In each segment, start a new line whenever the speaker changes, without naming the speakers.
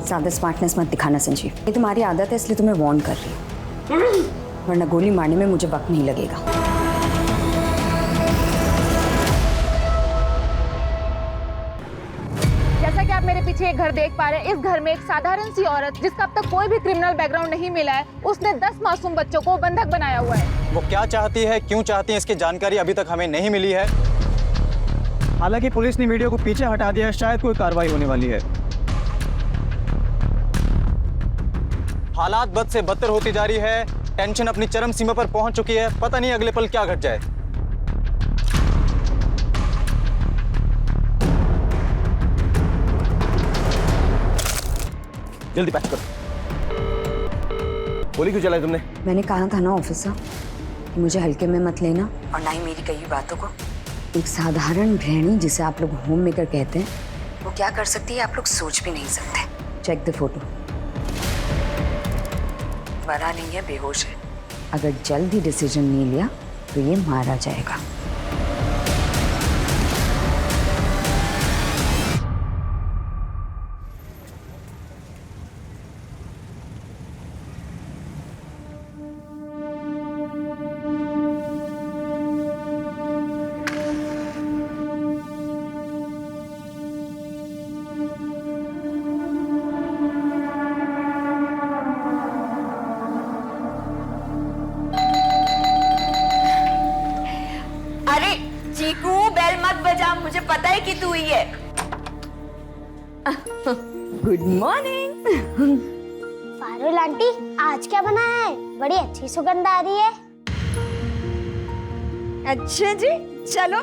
ज़्यादा स्मार्टनेस मत दिखाना संजीव, ये तुम्हारी आदत है इसलिए तुम्हें वार्न कर रही हूँ, वरना गोली मारने में मुझे वक्त नहीं लगेगा।
जैसा कि आप मेरे पीछे एक घर देख पा रहे हैं, इस घर में एक साधारण सी औरत जिसका अब तक कोई भी क्रिमिनल बैकग्राउंड नहीं मिला है, उसने 10 मासूम बच्चों को बंधक बनाया हुआ है।
वो क्या चाहती है, क्यों चाहती है, इसकी जानकारी अभी तक हमें नहीं मिली है।
हालांकि पुलिस ने वीडियो को पीछे हटा दिया है, शायद कोई कार्रवाई होने वाली है।
हालात बद से बदतर होती जा रही है, टेंशन अपनी चरम सीमा पर पहुंच चुकी है, पता नहीं अगले पल क्या घट जाए।
जल्दी पैक करो। गोली क्यों चलाई तुमने?
मैंने कहा था ना ऑफिसर कि मुझे हल्के में मत लेना और ना ही मेरी कही बातों को। एक साधारण गृहिणी जिसे आप लोग होम मेकर कहते हैं, वो क्या कर सकती है आप लोग सोच भी नहीं सकते। Check the photo. मरा नहीं है, बेहोश है। अगर जल्द ही डिसीजन नहीं लिया तो ये मारा जाएगा।
चीकू, बेल मत बजा, मुझे पता है कि तू ही है। Good morning.
पारुल आंटी, आज क्या बनाया है? बड़ी अच्छी सुगंध आ रही है।
अच्छा जी, चलो।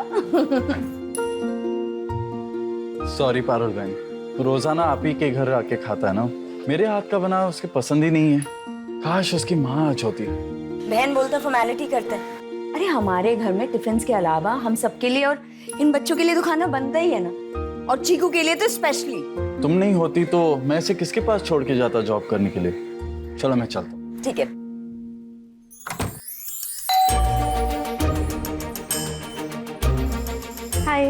सॉरी पारुल बहन, रोजाना आप ही के घर आके खाता है ना, मेरे हाथ का बना उसकी पसंद ही नहीं है। काश उसकी माँ आज होती।
बहन बोलते फॉर्मेलिटी करते हैं।
अरे हमारे घर में टिफिन के अलावा हम सबके लिए और इन बच्चों के लिए तो खाना बनता ही है ना, और चीकू के लिए तो स्पेशली।
तुम नहीं होती तो मैं इसे किसके पास छोड़ के जाता जॉब करने के लिए। चलो मैं चलता हूँ।
ठीक है।
हाय।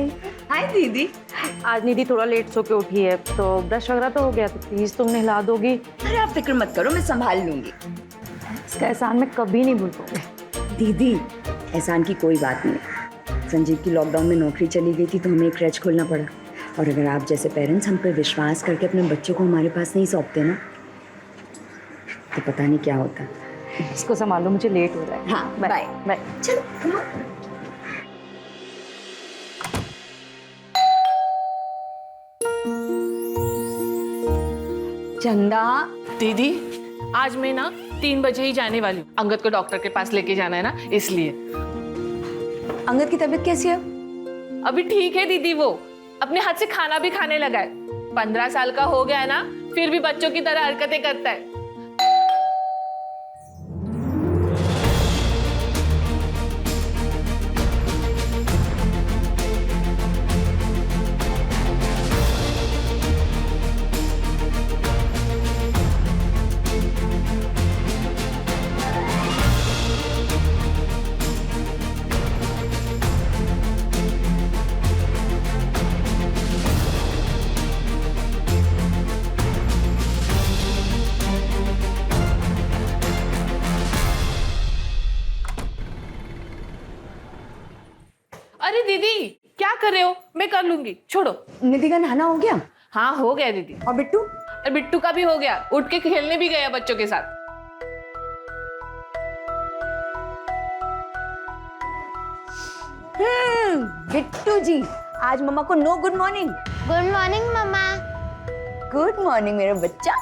हाय दीदी।
आज निधि थोड़ा लेट सो के उठी है, तो ब्रश वगैरह तो हो गया, तो प्लीज तुम नहला दोगी।
अरे आप फिक्र मत करो, मैं संभाल लूंगी।
इसका एहसान मैं कभी नहीं भूल पाऊंगी।
दीदी, एहसान की कोई बात नहीं। संजीव की लॉकडाउन में नौकरी चली गई थी तो हमें एक क्रच खोलना पड़ा, और अगर आप जैसे पेरेंट्स हम पर विश्वास करके अपने बच्चों को हमारे पास नहीं सौंपते ना, तो पता नहीं क्या होता।
इसको संभालो, मुझे लेट हो रहा है।
हाँ, बाय
बाय।
चलो।
चंदा
दीदी, आज मैं ना 3 बजे ही जाने वाली हूँ। अंगद को डॉक्टर के पास लेके जाना है ना, इसलिए।
अंगद की तबीयत कैसी है?
अभी ठीक है दीदी, वो अपने हाथ से खाना भी खाने लगा है। 15 साल का हो गया है ना, फिर भी बच्चों की तरह हरकतें करता है। अरे दीदी, क्या कर रहे हो? मैं कर लूंगी, छोड़ो।
निधि का नहाना हो गया?
हाँ, हो गया दीदी।
और बिट्टू?
और बिट्टू का भी हो गया, उठ के खेलने भी गया बच्चों के साथ।
बिट्टू जी, आज मम्मा को no good morning.
Good morning मम्मा।
गुड मॉर्निंग मेरा बच्चा।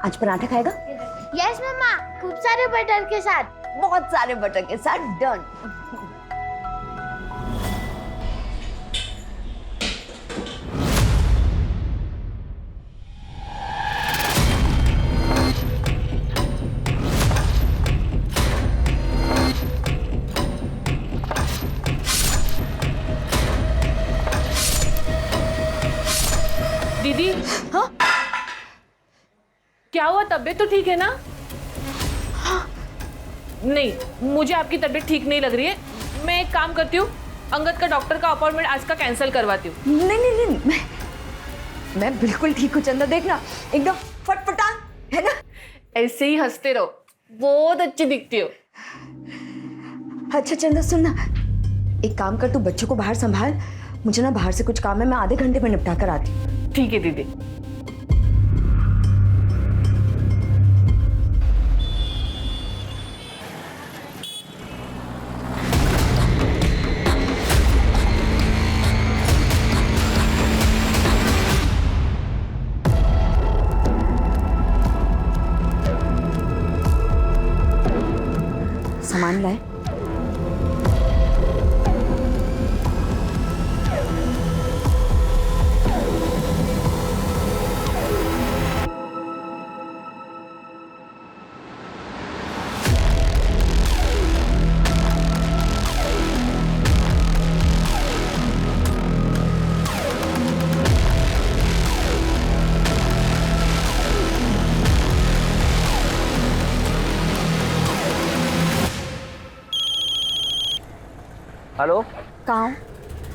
आज पराठा खाएगा?
यस मम्मा, खूब सारे बटर के साथ।
बहुत सारे बटर के साथ। डन।
दीदी, हाँ? क्या हुआ? तबीयत तो ठीक है ना? नहीं, मुझे आपकी तबीयत ठीक नहीं लग रही है। मैं एक काम करती हूँ, अंगद का डॉक्टर का अपॉइंटमेंट आज का कैंसिल करवाती हूँ।
नहीं, मैं बिल्कुल ठीक हूँ चंदा, देखना एकदम फटफटा है ना।
ऐसे ही हंसते रहो, बहुत अच्छी दिखती हो।
अच्छा चंदा सुन ना, एक काम कर, तू बच्चों को बाहर संभाल, मुझे ना बाहर से कुछ काम है, मैं आधे घंटे में निपटा कर आती हूँ।
ठीक है दीदी।
सामान लाए।
हेलो।
कहाँ हो?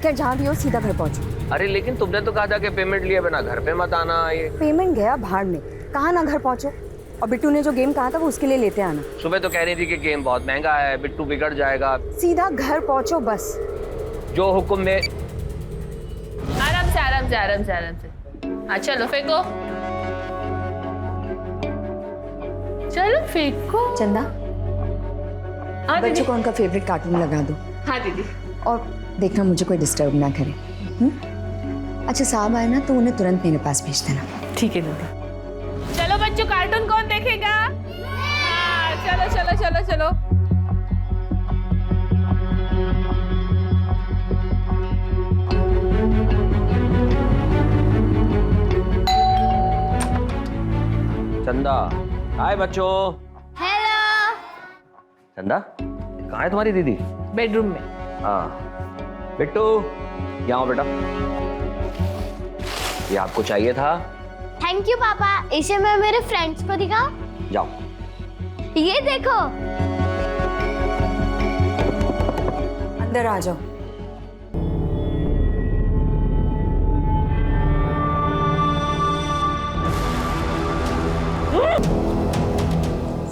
क्या जहाँ भी हो सीधा घर पहुँचो।
अरे लेकिन तुमने तो कहा था कि पेमेंट लिए बिना घर पे मत आना। ये
पेमेंट गया भाड़ में, कहाँ ना घर पहुँचो। और बिट्टू ने जो गेम कहा था वो उसके लिए लेते आना।
सुबह तो कह रही थी कि गेम बहुत महंगा है, बिट्टू बिगड़ जाएगा।
सीधा घर पहुँचो बस।
जो हुक्म में।
आराम से आराम से आराम से आराम से। हाँ चलो फेंको, चलो फेंको।
चंदा
हाँ
बच्चों
दीदी।
को उनका फेवरेट कार्टून लगा दो।
हाँ दीदी।
और देखना मुझे कोई डिस्टर्ब ना करे। अच्छा साहब आए ना तो उन्हें तुरंत मेरे पास भेज देना।
ठीक है दीदी। चलो बच्चों, कार्टून कौन देखेगा? हाँ चलो चलो चलो चलो।
चंदा, हाय बच्चों।
हेलो।
चंदा, कहाँ है तुम्हारी दीदी?
बेडरूम में।
हाँ बिट्टू, यहाँ आओ बेटा। ये आपको चाहिए था।
थैंक यू पापा, इसे मैं मेरे फ्रेंड्स को दिखाऊं?
जाओ।
ये देखो।
अंदर आ जाओ।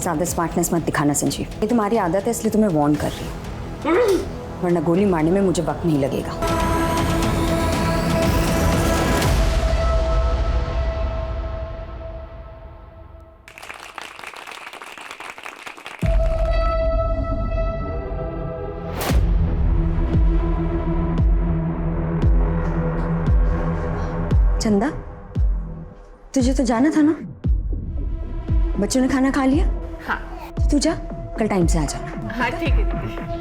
ज्यादा स्मार्टनेस मत दिखाना संजीव, ये तुम्हारी आदत है इसलिए तुम्हें वार्न कर रही हूँ, वरना गोली मारने में मुझे वक्त नहीं लगेगा। चंदा तुझे तो जाना था ना, बच्चों ने खाना खा लिया?
हाँ।
तो तू जा, कल टाइम से आ जाना।
हाँ ठीक है दीदी।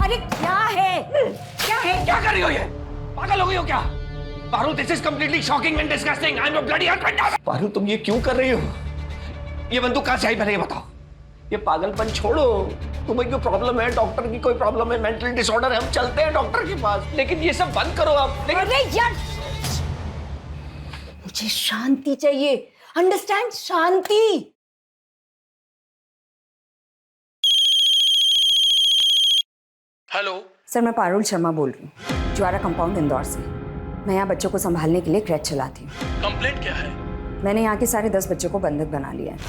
अरे क्या है, क्या है?
क्या कर रही हो ये? पागल हो गई हो क्या? Parul, this is completely shocking and disgusting. I'm a bloody husband. Parul, तुम ये क्यों कर रही हो? ये बंदूक कहाँ से आई पहले ये बताओ। ये पागलपन छोड़ो। तुम्हें कोई प्रॉब्लम है, डॉक्टर की कोई प्रॉब्लम है, मेंटल डिसऑर्डर है, हम चलते हैं डॉक्टर के पास। लेकिन ये सब बंद करो आप।
अरे यार, मुझे शांति चाहिए, अंडरस्टैंड? शांति।
हेलो
सर, मैं पारुल शर्मा बोल रही हूँ, ज्वारा कंपाउंड इंदौर से। मैं यहाँ बच्चों को संभालने के लिए क्रैच चलाती हूँ।
कंप्लेंट क्या है?
मैंने यहाँ के सारे 10 बच्चों को बंधक बना लिया है।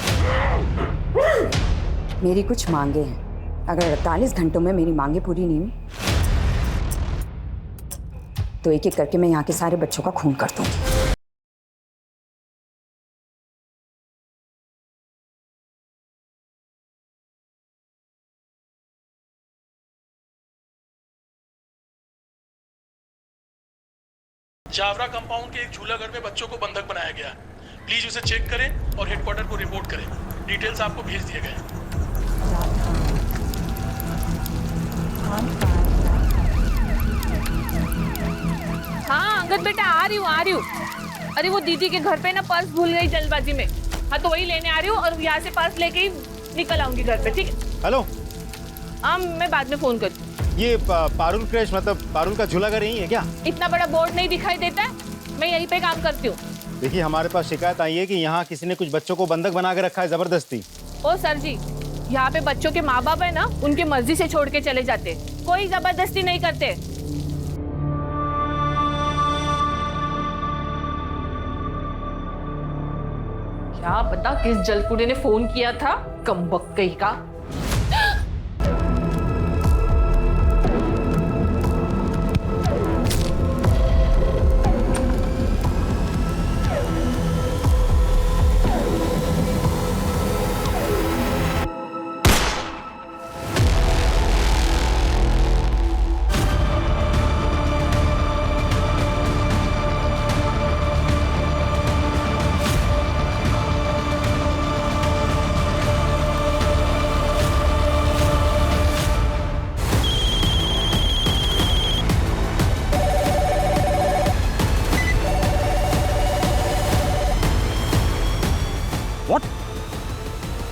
मेरी कुछ मांगे हैं, अगर 48 घंटों में मेरी मांगे पूरी नहीं हुई तो एक एक करके मैं यहाँ के सारे बच्चों का खून कर दूंगी।
जावरा कंपाउंड के एक झूला घर में बच्चों को बंधक बनाया गया। प्लीज उसे चेक करें और हेडक्वार्टर को रिपोर्ट करें। डिटेल्स आपको भेज दिए गए।
हाँ अंगद बेटा, आ रही हूँ। अरे वो दीदी के घर पे ना पर्स भूल गई जल्दबाजी में। हाँ तो वही लेने आ रही हूँ और यहाँ से पर्स लेके ही निकल आऊंगी घर पे। ठीक है?
हेलो।
हाँ मैं बाद में फोन करती हूँ।
ये पारुल क्रैश मतलब पारुल का झूला घर यही है क्या?
इतना बड़ा बोर्ड नहीं दिखाई देता है? मैं यहीं पे काम करती हूँ।
देखिए हमारे पास शिकायत आई है कि यहाँ किसी ने कुछ बच्चों को बंधक बना के रखा है जबरदस्ती।
ओ सर जी, यहाँ पे बच्चों के माँ बाप है ना, उनकी मर्जी से छोड़ के चले जाते, कोई जबरदस्ती नहीं करते। क्या पता किस जलकुड़े ने फोन किया था, कमबख्त का।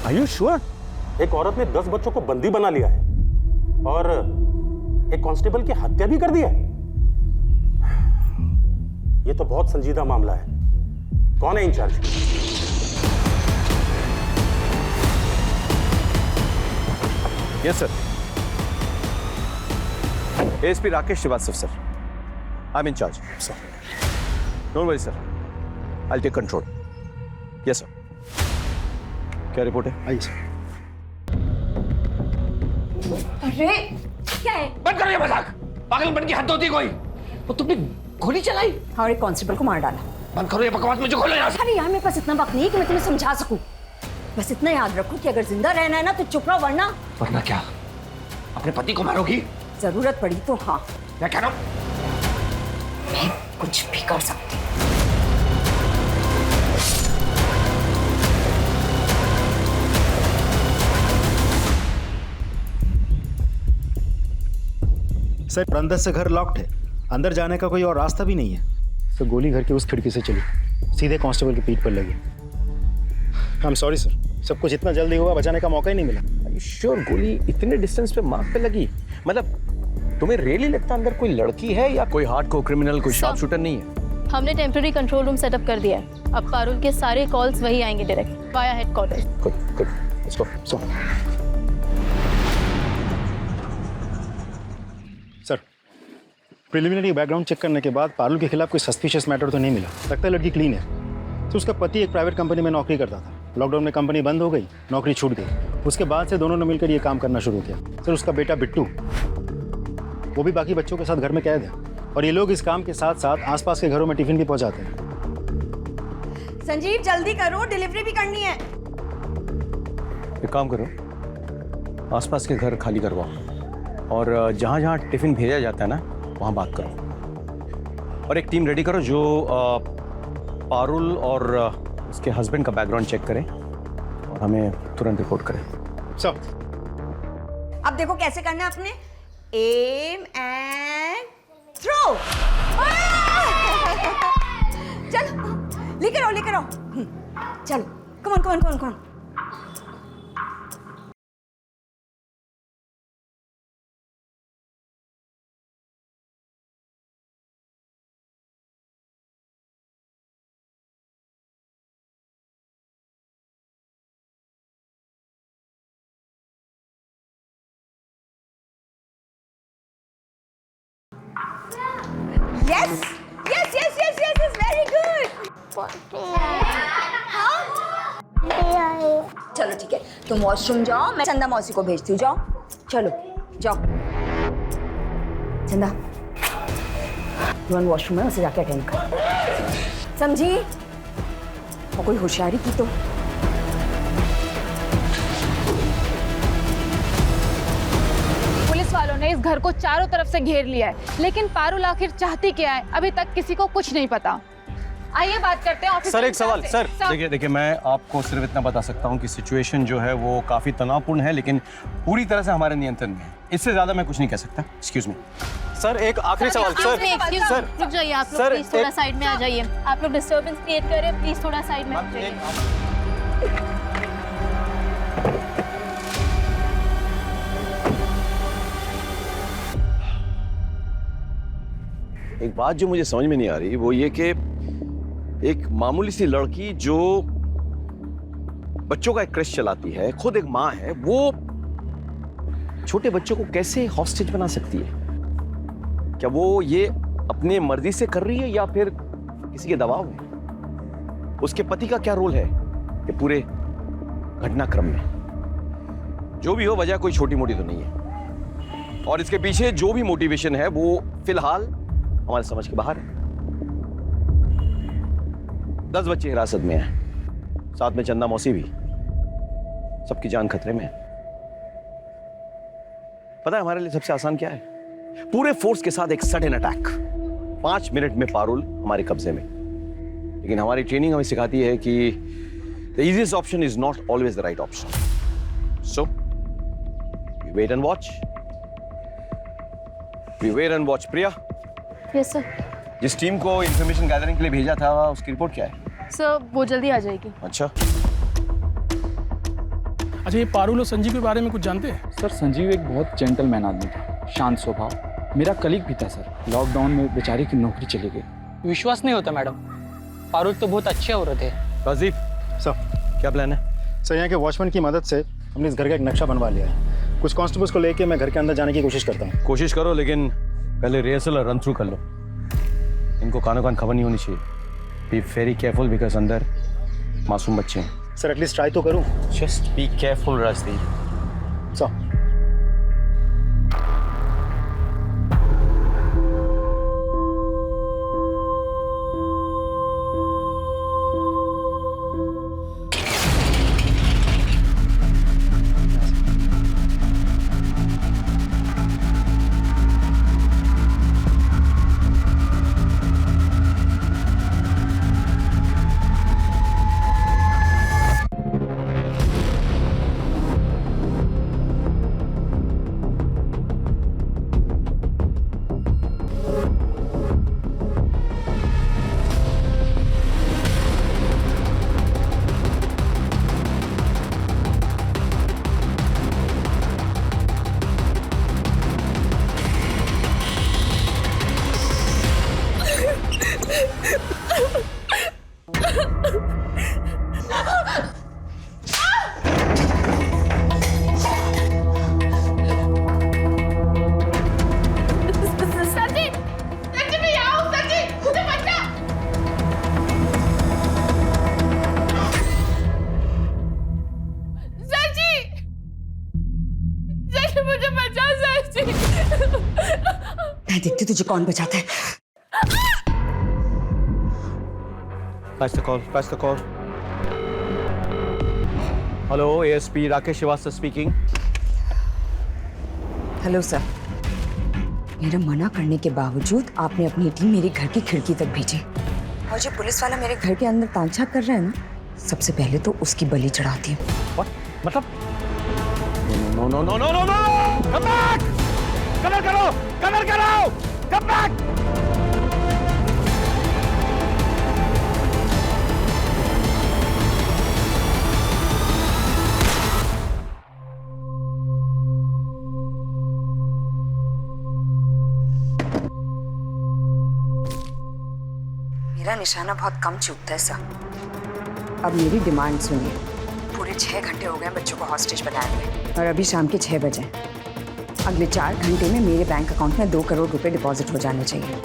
Are you sure? एक औरत ने 10 बच्चों को बंदी बना लिया है और एक कांस्टेबल की हत्या भी कर दी है। ये तो बहुत संजीदा मामला है। कौन है incharge?
Yes sir, ASP Rakesh Shrivastava sir, I am incharge sir. Don't worry sir, I take control. Yes sir. क्या रिपोर्ट है?
आइए सर।
अरे क्या है?
बंद करो ये मजाक। पागलपन की हद होती है कोई। वो तुमने गोली चलाई
और एक कांस्टेबल को मार डाला।
बंद करो ये बकवास, मुझे खोलो यहाँ से।
अरे यार मेरे पास इतना वक्त नहीं है कि मैं तुम्हें समझा सकूं। बस इतना याद रखो कि अगर जिंदा रहना है ना तो चुप रहो, वरना
वरना क्या? अपने पति को मारोगी?
जरूरत पड़ी तो हाँ,
मैं कह रहा हूँ
मैं कुछ भी कर सकती हूँ।
सर अंदर से घर लॉक्ड है, अंदर जाने का कोई और रास्ता भी नहीं है। तो गोली घर के उस खिड़की से चली, सीधे कांस्टेबल की पीठ पर लगी। आई एम सॉरी सर, सब कुछ इतना जल्दी हुआ, बचाने का मौका ही नहीं मिला।
श्योर गोली इतने डिस्टेंस पे मार्क पे लगी? मतलब तुम्हें रियली लगता अंदर कोई लड़की है या कोई हार्डकोर क्रिमिनल, कोई शार्प शूटर नहीं है?
हमने टेम्पररी कंट्रोल रूम सेटअप कर दिया है। अब पारुल के सारे कॉल्स वही आएंगे direct via headquarter.
Good good, let's go.
Sir preliminary background check करने के बाद पारुल के खिलाफ कोई सस्पिशियस मैटर तो नहीं मिला। लगता है लड़की क्लीन है। तो उसका पति एक प्राइवेट कंपनी में नौकरी करता था। लॉकडाउन में कंपनी बंद हो गई, नौकरी छूट गई। उसके बाद से दोनों ने मिलकर ये काम करना शुरू किया। सर उसका बेटा बिट्टू, वो भी बाकी बच्चों के साथ घर में कैद है और ये लोग इस काम के साथ साथ आसपास के घरों में टिफिन भी पहुंचाते हैं।
संजीव जल्दी करो, डिलीवरी भी करनी है।
एक काम करो, आसपास के घर खाली करवाओ और जहाँ जहाँ टिफिन भेजा जाता है ना वहाँ बात करो। और एक टीम रेडी करो जो पारुल और उसके हस्बैंड का बैकग्राउंड चेक करें और हमें तुरंत रिपोर्ट करें।
सब
अब देखो कैसे करना है अपने। Aim and throw. चलो लेकर आओ। चलो come on. Yes, very good.
चलो ठीक है, तुम वॉशरूम जाओ, मैं चंदा मौसी को भेजती हूँ। जाओ, चलो जाओ। चंदा तुरंत वॉशरूम है, उसे जाके अटेंड कर। समझी? और कोई होशियारी की तो।
पुलिस वालों ने इस घर को चारों तरफ से घेर लिया है, लेकिन पारुल आखिर चाहती क्या है अभी तक किसी को कुछ नहीं पता। आइए बात करते हैं ऑफिसर।
सर एक सवाल। सर
देखिए मैं आपको सिर्फ इतना बता सकता हूँ कि सिचुएशन जो है वो काफी तनावपूर्ण है, लेकिन पूरी तरह से हमारे नियंत्रण में है। इससे ज्यादा मैं कुछ नहीं कह सकता। एक्सक्यूज मी
सर, एक आखिरी सवाल। सर
रुक जाइए आप लोग, प्लीज थोड़ा साइड में आ जाइए। आप लोग डिस्टर्बेंस क्रिएट कर रहे हैं, प्लीज थोड़ा साइड में आ जाइए।
बात जो मुझे समझ में नहीं आ रही वो ये कि एक मामूली सी लड़की जो बच्चों का एक क्रेश चलाती है, खुद एक माँ है, वो छोटे बच्चों को कैसे हॉस्टेज बना सकती है? क्या वो ये अपने मर्जी से कर रही है या फिर किसी के दबाव में? उसके पति का क्या रोल है ये पूरे घटनाक्रम में? जो भी हो, वजह कोई छोटी मोटी तो नहीं है और इसके पीछे जो भी मोटिवेशन है वो फिलहाल हमारे समझ के बाहर है। 10 बच्चे हिरासत में हैं, साथ में चंदा मौसी भी। सबकी जान खतरे में है। पता है हमारे लिए सबसे आसान क्या है? पूरे फोर्स के साथ एक सडन अटैक। 5 मिनट में पारुल हमारे कब्जे में। लेकिन हमारी ट्रेनिंग हमें सिखाती है कि the easiest option is not always the right option. So we wait and watch. We wait and watch. Priya,
yes sir.
जिस टीम को इंफॉर्मेशन गैदरिंग के लिए भेजा था उसकी रिपोर्ट क्या है?
सर वो जल्दी आ जाएगी।
अच्छा,
ये पारुल और संजीव के बारे में कुछ जानते हैं?
सर संजीव एक बहुत जेंटलमैन आदमी था, शांत स्वभाव। मेरा कलीग भी था सर। लॉकडाउन में बेचारी की नौकरी चली गई।
विश्वास नहीं होता मैडम, पारुल तो बहुत अच्छे औरत है।
राजीव सर, क्या प्लान है?
सर यहाँ के वॉचमैन की मदद से हमने इस घर का एक नक्शा बनवा लिया है। कुछ कांस्टेबल्स को लेके मैं घर के अंदर जाने की कोशिश करता हूँ।
कोशिश करो, लेकिन पहले रिहर्सल और रन थ्रू कर लो। इनको कानों कान खबर नहीं होनी चाहिए। बी वेरी केयरफुल बिकॉज अंदर मासूम बच्चे हैं।
सर एटलीस्ट ट्राई तो करूँ।
Just be careful Rajdeep.
Sir
मैं देखती तुझे कौन बचाता है।
Patch the call. Patch the call. Hello, ASP Rakesh Shrivastava speaking.
Hello sir, मेरा मना करने के बावजूद आपने अपनी टीम मेरे घर की खिड़की तक भेजी और जो पुलिस वाला मेरे घर के अंदर तांछा कर रहा है ना, सबसे पहले तो उसकी बलि चढ़ाती है।
मतलब? No, no, no, no, no, no! Come back! Cover करो! कवर करो! Come back!
मेरा निशाना बहुत कम चूकता है सर। अब मेरी डिमांड सुनिए। पूरे 6 घंटे हो गए बच्चों को हॉस्टेज बनाए हुए और अभी शाम के 6 बजे। अगले 4 घंटे में मेरे बैंक अकाउंट में 2 करोड़ रुपए डिपॉजिट हो जाने चाहिए।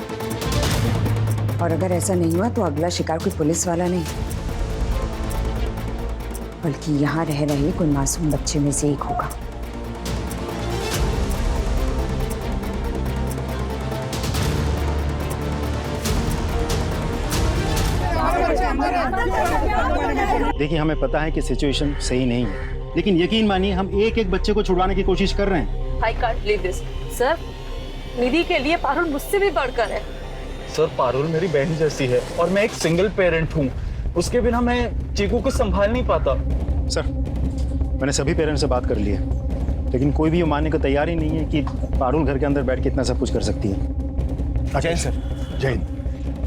और अगर ऐसा नहीं हुआ तो अगला शिकार कोई पुलिस वाला नहीं, बल्कि यहाँ रह रहे कोई मासूम बच्चे में से एक होगा।
देखिए हमें पता है कि सिचुएशन सही नहीं है, लेकिन यकीन मानिए हम एक एक बच्चे को छुड़वाने की कोशिश कर रहे हैं।
I can't believe this. Sir, Nidhi के लिए पारुल मुझसे भी बढ़कर है।
सर पारुल मेरी बहन जैसी है और मैं एक सिंगल पेरेंट हूँ। उसके बिना मैं चीकू को संभाल नहीं पाता।
सर मैंने सभी पेरेंट्स से बात कर ली है, लेकिन कोई भी ये मानने को तैयार ही नहीं है कि पारुल घर के अंदर बैठ के इतना सब कुछ कर सकती है।
Jain sir, Jain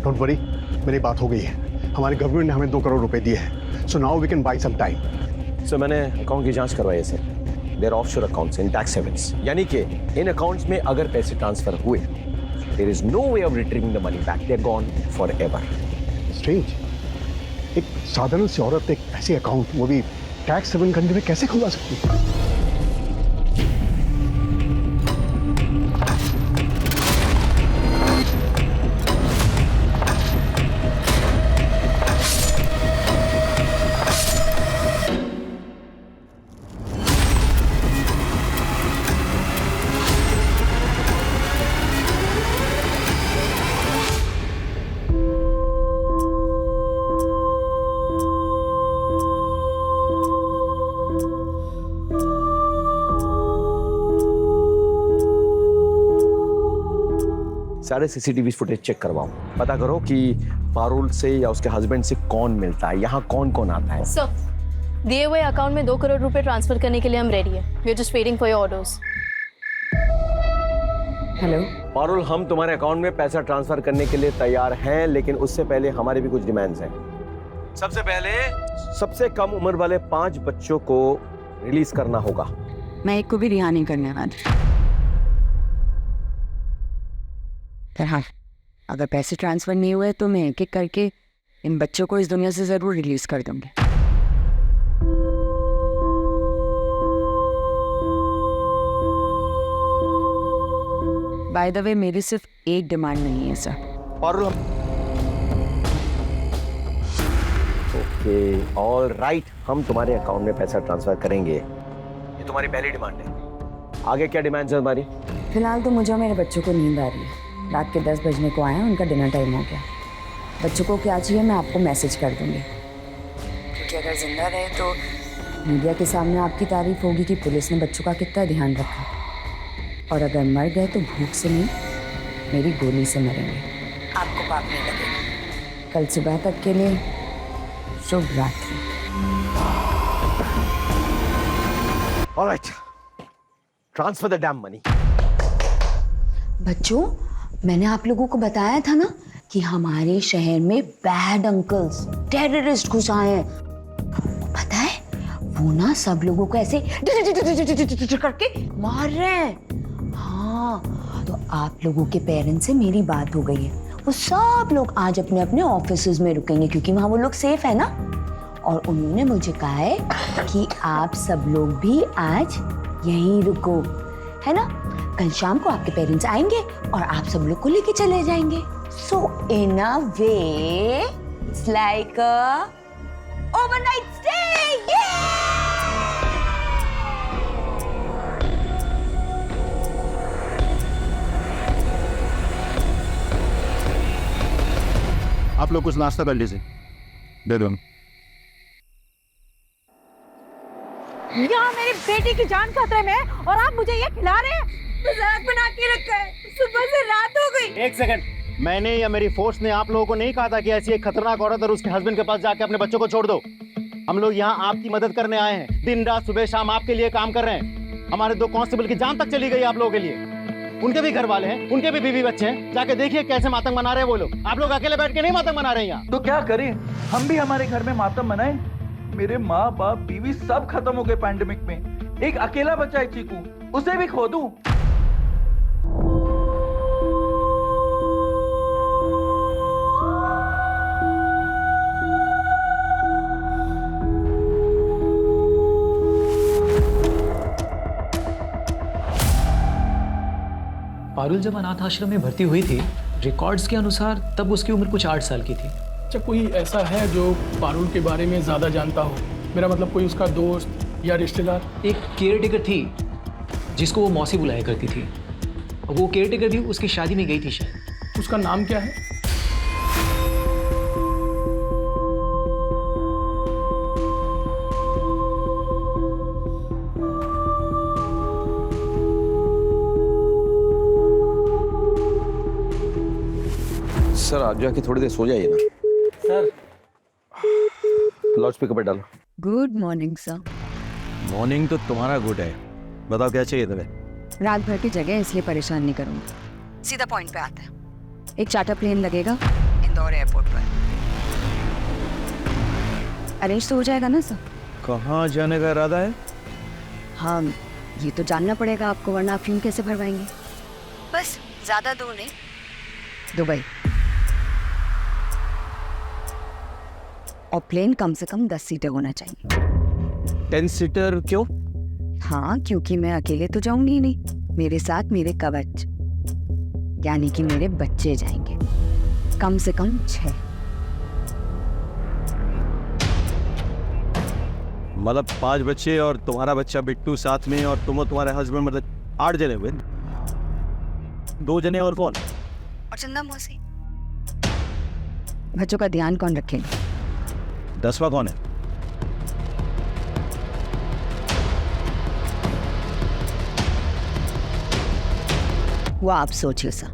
don't worry, मेरी बात हो गई है। हमारे गवर्नमेंट ने हमें 2 करोड़ रुपए दिए हैं, so now we can buy some time.
Sir मैंने अकाउंट की जांच करवाई है सर। There offshore accounts in tax havens, यानी कि इन अकाउंट्स में अगर पैसे ट्रांसफर हुए There is no way of retrieving the money back. They're gone forever.
Strange, एक साधारण सी औरत एक ऐसी अकाउंट, वो भी टैक्स सेवन कंट्री में कैसे खुलवा सकती है?
सारे सीसीटीवी फुटेज चेक करवाओ, पता करो कि पारुल से या उसके हस्बैंड से कौन मिलता है, यहाँ कौन कौन आता है।
सर, दिए हुए अकाउंट में 2 करोड़ रुपए ट्रांसफर करने के लिए हम रेडी हैं। We are just waiting for your orders.
Hello
Parul, हम तुम्हारे अकाउंट में पैसा ट्रांसफर करने के लिए तैयार हैं, लेकिन उससे पहले हमारे भी कुछ डिमांड्स हैं। सबसे पहले सबसे कम उम्र वाले 5 बच्चों को रिलीज करना होगा।
मैं एक को भी रिहा नहीं करने वाली। हाँ, अगर पैसे ट्रांसफर नहीं हुए तो मैं एक एक करके इन बच्चों को इस दुनिया से जरूर रिलीज कर दूंगी। बाय द वे, मेरी सिर्फ एक डिमांड नहीं है sir.
Parul, okay, all right, हम तुम्हारे अकाउंट में पैसा ट्रांसफर करेंगे। ये तुम्हारी पहली डिमांड है। आगे क्या डिमांड है तुम्हारी?
फिलहाल तो मुझे और मेरे बच्चों को नींद आ रही है। रात के 10 बजने को आए हैं, उनका डिनर टाइम हो गया। बच्चों को क्या चाहिए मैं आपको मैसेज कर दूंगी, क्योंकि अगर जिंदा रहे तो मीडिया के सामने आपकी तारीफ होगी कि पुलिस ने बच्चों का कितना ध्यान रखा, और अगर मर गए तो भूख से नहीं, मेरी गोली से मरेंगे। आपको पाप नहीं लगेगा। कल सुबह तक के लिए शुभ रात्रि।
Alright, transfer the dam money.
बच्चों, मैंने आप लोगों को बताया था ना कि हमारे शहर में बैड अंकल्स, टेररिस्ट घुस आए हैं। पता है, वो ना सब लोगों को ऐसे करके मार रहे हैं। हाँ, तो आप लोगों के पेरेंट्स से मेरी बात हो गई है। वो सब लोग आज अपने अपने ऑफिसेज में रुकेंगे, क्योंकि वहाँ वो लोग सेफ है ना। और उन्होंने मुझे कहा है कि आप सब लोग भी आज यहीं रुको, है ना। कल शाम को आपके पेरेंट्स आएंगे और आप सब लोग को लेके चले जाएंगे। So in a way it's like a overnight stay.
आप लोग कुछ नाश्ता कर लीजिए, दे दो।
यहाँ मेरी बेटी की जान खतरे में है और आप मुझे ये खिला रहे हैं। मजाक बना के रखा है, सुबह से रात हो गई।
एक सेकंड, मैंने या मेरी फोर्स ने आप लोगों को नहीं कहा था कि ऐसी एक खतरनाक औरत और उसके हस्बैंड के पास जाके अपने बच्चों को छोड़ दो। हम लोग यहाँ आपकी मदद करने आए हैं। दिन रात सुबह शाम आपके लिए काम कर रहे हैं। हमारे 2 कांस्टेबल की जान तक चली गई आप लोगों के लिए। उनके भी घर वाले हैं, उनके भी बीवी बच्चे हैं। जाके देखिए कैसे मातम मना रहे हैं वो लोग। आप लोग अकेले बैठ के नहीं मातम मना रहे हैं यहाँ।
तो क्या करें, हम भी हमारे घर में मातम मनाएं। मेरे माँ बाप बीवी सब खत्म हो गए पैंडेमिक में। एक अकेला बच्चा है चीकू, उसे भी खो दूं।
पारुल जब अनाथ आश्रम में भर्ती हुई थी, रिकॉर्ड्स के अनुसार तब उसकी उम्र कुछ 8 साल की थी।
अच्छा, कोई ऐसा है जो पारुल के बारे में ज़्यादा जानता हो? मेरा मतलब कोई उसका दोस्त या रिश्तेदार?
एक केयरटेकर थी जिसको वो मौसी बुलाया करती थी। और वो केयरटेकर भी उसकी शादी में गई थी शायद।
उसका नाम क्या है?
सर, आप जाके थोड़ी देर सो जाइए ना।
सर,
लाउड स्पीकर पे डालो।
Good morning sir.
मॉर्निंग तो तुम्हारा गुड है। बताओ क्या चाहिए तुम्हें?
रात भर की जगह इसलिए परेशान नहीं करूंगी, सीधा पॉइंट पे आता है। एक चार्टर प्लेन लगेगा इंदौर एयरपोर्ट पर। अरेंज तो हो जाएगा ना सर?
कहाँ जाने का इरादा है?
हाँ, ये तो जानना पड़ेगा आपको, वरना आप फ़िल्म कैसे भरवाएंगे। बस ज़्यादा दूर नहीं, दुबई। और प्लेन कम से कम 10 सीटर होना चाहिए।
10 सीटर क्यों?
हाँ, क्योंकि मैं अकेले तो जाऊंगी नहीं, मेरे साथ मेरे कवच, यानी कि मेरे बच्चे जाएंगे, कम से कम 6।
मतलब 5 बच्चे और तुम्हारा बच्चा बिट्टू साथ में, और तुम और तुम्हारे हस्बैंड, मतलब 8 जने हुए। 2 जने और कौन?
और चंदा मौसी। बच्चों का ध्यान कौन रखेगा?
10वां कौन है?
वो आप सोचिए सर।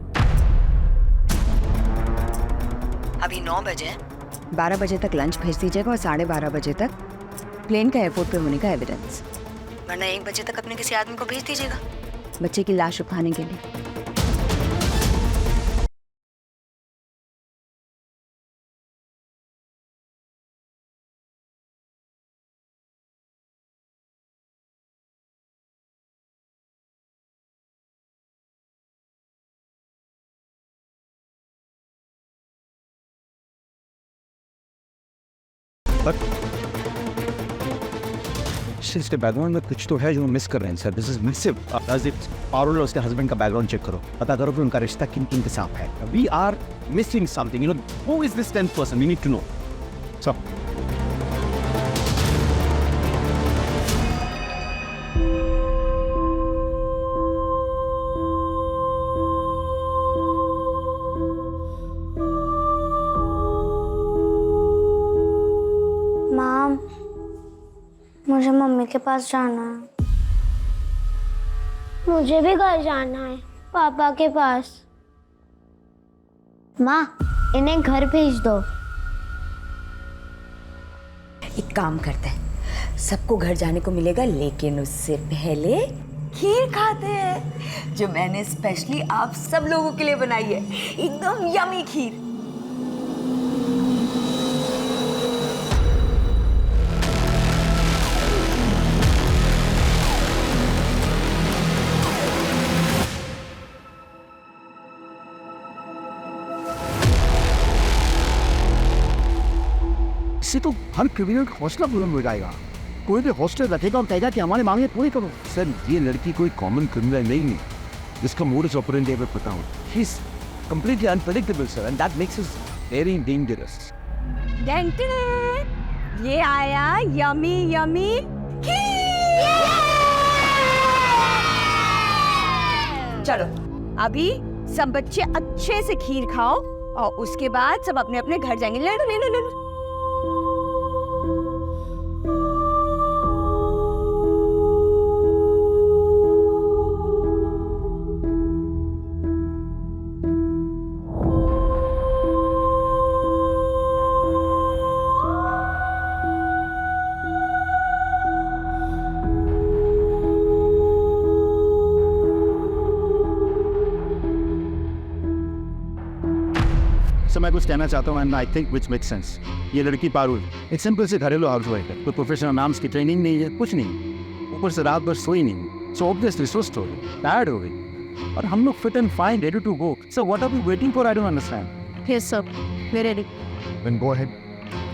अभी 9 बजे, 12 बजे तक लंच भेज दीजिएगा और 12:30 बजे तक प्लेन का एयरपोर्ट पे होने का एविडेंस, वरना 1 बजे तक अपने किसी आदमी को भेज दीजिएगा बच्चे की लाश उठाने के लिए।
इसके बैकग्राउंड में कुछ तो है जो मिस कर रहे हैं sir. This is massive. Parul और उसके हस्बैंड का बैकग्राउंड चेक करो, पता करो कि उनका रिश्ता किन किन के साथ है। We are missing something, you know. Who is this 10th person? We need to know. So
mom, मुझे मम्मी के पास जाना है। मुझे भी घर जाना है, पापा के पास। माँ, इन्हें घर भेज दो।
एक काम करते हैं, सबको घर जाने को मिलेगा, लेकिन उससे पहले खीर खाते हैं, जो मैंने स्पेशली आप सब लोगों के लिए बनाई है। एकदम यमी खीर।
इससे तो हर क्रिमिनल का हौसला बुलंद हो जाएगा। कोई भी हॉस्टल रखेगा और कहेगा कि हमारी मांगे पूरी करो।
सर, ये लड़की कोई कॉमन क्रिमिनल नहीं है जिसका मोडस ऑपरेंडी हमें पता हो। She is completely unpredictable sir, and that makes us very dangerous.
ये आया यमी यमी खीर। चलो अभी सब बच्चे अच्छे से खीर खाओ और उसके बाद सब अपने अपने घर जाएंगे। ले लो ले लो ले लो।
मैं कुछ कहना चाहता हूँ, and I think which make sense. ये लड़की पारुल एक सिंपल से घरेलू हाउसवाइफ है, कोई प्रोफेशनल नाम्स की ट्रेनिंग नहीं है, कुछ नहीं। ऊपर से रात भर सोई नहीं, सो ऑब्वियसली सुस्त हो गई, टायर्ड हो गई, और हम लोग fit and fine, ready to go. So what are we waiting for? I don't understand.
Yes sir, we ready.
Then go ahead,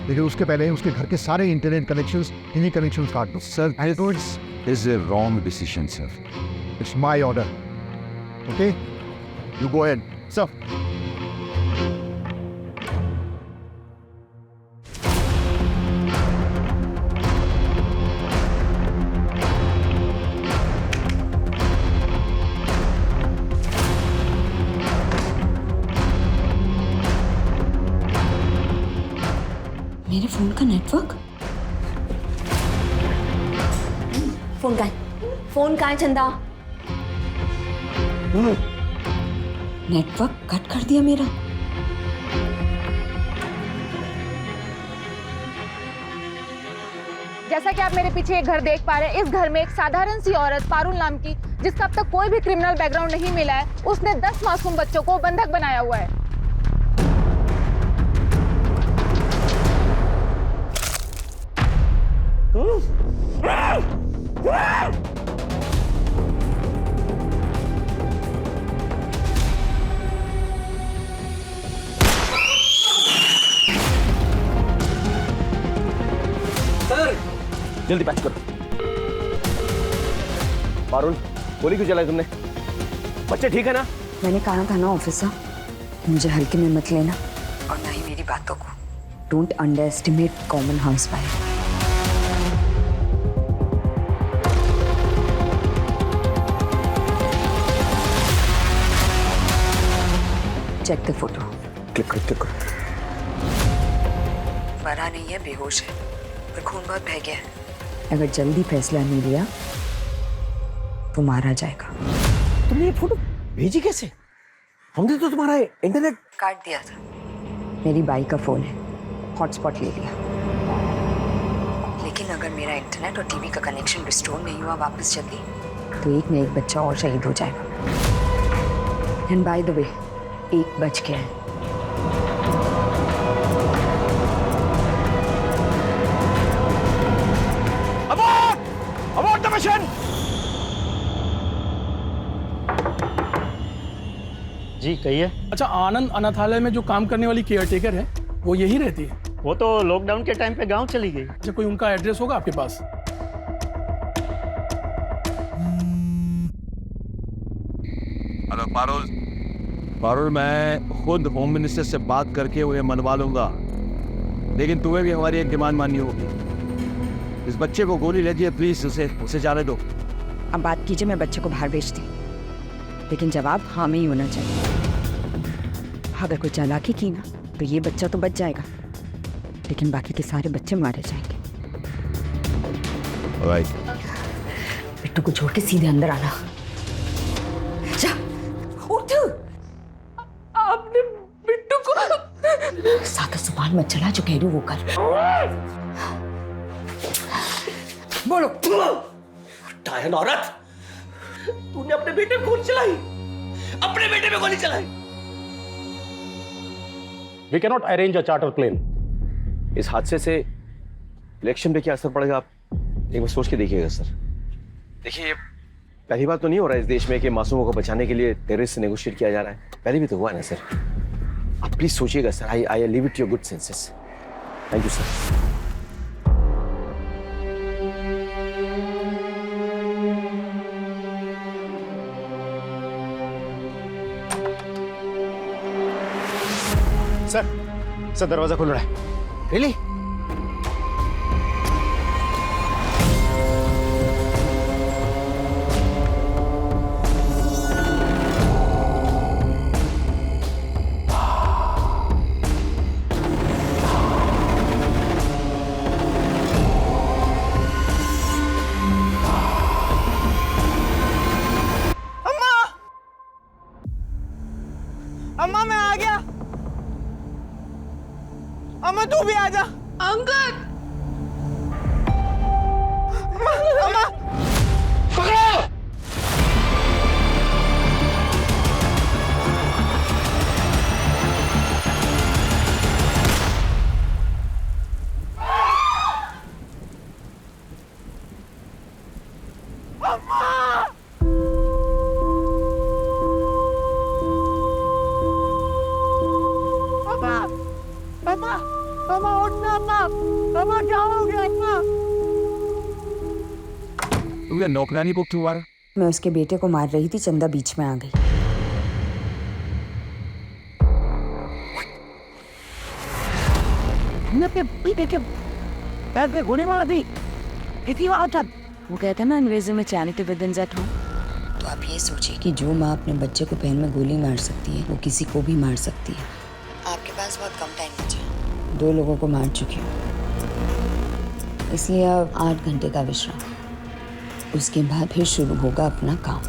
लेकिन उसके पहले उसके घर के सारे इंटरनेट कनेक्शंस, टीवी कनेक्शंस काट दो। Sir, I thought
is a wrong decision sir.
It's my order, okay? You go ahead sir.
मेरे फोन का नेटवर्क? फोन कहाँ है? फोन कहाँ है चंदा? नेटवर्क कट कर दिया मेरा।
जैसा कि आप मेरे पीछे एक घर देख पा रहे हैं, इस घर में एक साधारण सी औरत पारुल नाम की, जिसका अब तक कोई भी क्रिमिनल बैकग्राउंड नहीं मिला है, उसने 10 मासूम बच्चों को बंधक बनाया हुआ है।
जल्दी पैच करो। पारुल, गोली क्यों चलाई तुमने? बच्चे ठीक है ना?
मैंने कहा था ना ऑफिसर, मुझे हल्के में मत लेना और ना ही मेरी बातों को। Don't underestimate common house fire. Check the photo.
Click करो, क्लिक करो।
मरा नहीं है, बेहोश है, पर खून बहुत बह गया है। अगर जल्दी फैसला नहीं लिया तो मारा जाएगा।
तुमने ये फोटो भेजी कैसे? हमने तो तुम्हारा इंटरनेट
काट दिया था। मेरी बाई का फोन है, हॉटस्पॉट ले लिया। लेकिन अगर मेरा इंटरनेट और टीवी का कनेक्शन रिस्टोर नहीं हुआ वापस जल्दी, तो एक न एक बच्चा और शहीद हो जाएगा। एंड बाय द वे, 1 बज गया है।
Abort the mission!
जी कहिए।
अच्छा, आनंद अनाथालय में जो काम करने वाली केयरटेकर है वो यही रहती है?
वो तो लॉकडाउन के टाइम पे गांव चली गई।
अच्छा, कोई उनका एड्रेस होगा आपके पास?
हेलो पारुल। पारुल, मैं खुद होम मिनिस्टर से बात करके उन्हें मनवा लूंगा, लेकिन तुम्हें भी हमारी एक डिमांड माननी होगी। इस बच्चे को गोली लगी है, प्लीज उसे जाने दो।
अब बात कीजिए, मैं बच्चे को बाहर भेजती, लेकिन जवाब हाँ में ही होना चाहिए। अगर कोई चालाकी की ना तो ये बच्चा तो बच जाएगा, लेकिन बाकी के सारे बच्चे मारे जाएंगे। बिट्टू को छोड़ के सीधे अंदर आना। जा, उठ।
आपने बिट्टू को
सादा जुबान मत चला, जो कह रही हूँ वो कर। बोलो।
डायन औरत, तूने अपने बेटे पे गोली चलाई, अपने बेटे पे गोली चलाई।
We cannot arrange a charter plane.
इस हादसे से इलेक्शन पे क्या असर पड़ेगा, आप एक बार सोच के देखिएगा सर। देखिए, पहली बात तो नहीं हो रहा है इस देश में कि मासूमों को बचाने के लिए टेररिस्ट से नेगोशिएट किया जा रहा है। पहले भी तो हुआ है ना सर। आप प्लीज सोचिएगा sir. I leave it your good senses. Thank you sir.
Sir दरवाजा खुल रहा है।
रियली?
अम्मा मैं आ गया। अम्मा तू भी आ जा।
अंकल,
अम्मा
पकड़ो।
अम्मा उठना। अम्मा क्या हो गया अम्मा?
तुमने नौकरानी को क्यों मारा?
मैं उसके बेटे को मार रही थी, चंदा बीच में आ गई।
पैर पे गोली मार दी। इतनी बात है।
वो कहते हैं ना अंग्रेजी में charity with in at home. तो आप ये सोचिए कि जो माँ अपने बच्चे को पैर में गोली मार सकती है, वो किसी को भी मार सकती है। आपके पास बहुत कम टाइम बचा है। 2 लोगों को मार चुकी हूँ, इसलिए अब 8 घंटे का विश्राम। उसके बाद फिर शुरू होगा अपना काम।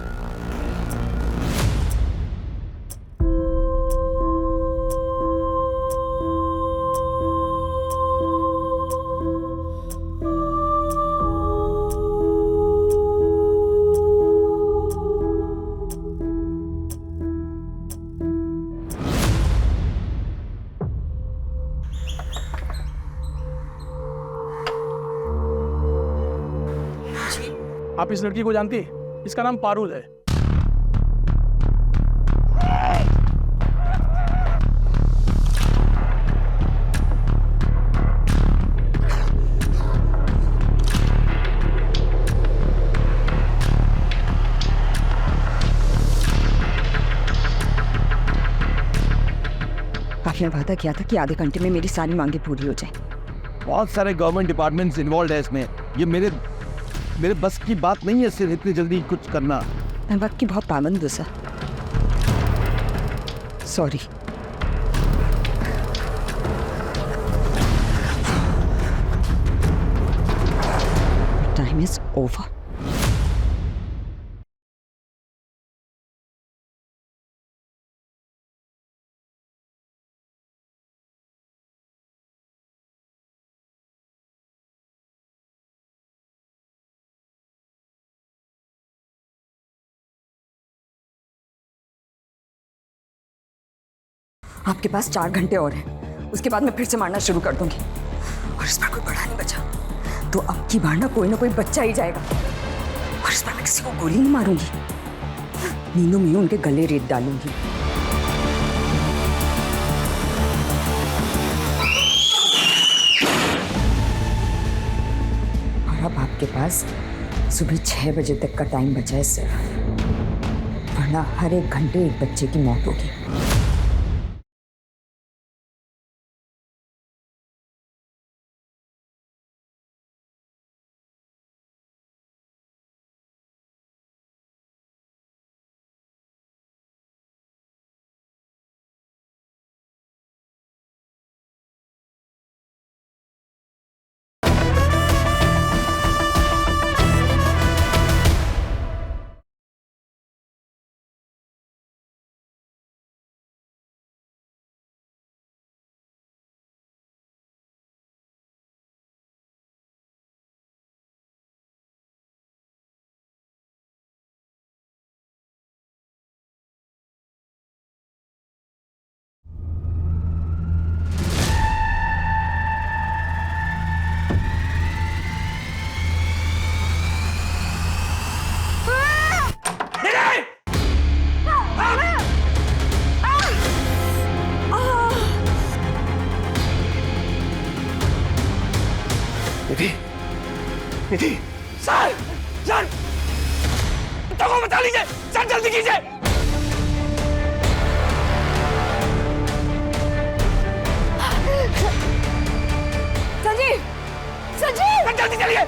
आप इस लड़की को जानती है? इसका नाम पारुल है।
ने वादा किया था कि आधे घंटे में मेरी सारी मांगे पूरी हो जाए।
बहुत सारे गवर्नमेंट डिपार्टमेंट्स इन्वॉल्व है इसमें। ये मेरे बस की बात नहीं है सिर्फ इतनी जल्दी कुछ करना।
मैं वक्त की बहुत पाबंद हूँ sir. Sorry. Time is over. आपके पास 4 घंटे और हैं। उसके बाद मैं फिर से मारना शुरू कर दूंगी और इस बार कोई बड़ा नहीं बचा तो अब की बार ना कोई बच्चा ही जाएगा और इस बार मैं किसी को गोली नहीं मारूंगी, नींदों में उनके गले रेत डालूंगी। और अब आपके पास सुबह 6 बजे तक का टाइम बचा है सिर्फ, वरना हर एक घंटे एक बच्चे की मौत होगी।
निधि, सर, सर, को बता लीजिए, सर जल्दी कीजिए।
संजीव, संजीव,
जल्दी चलिए।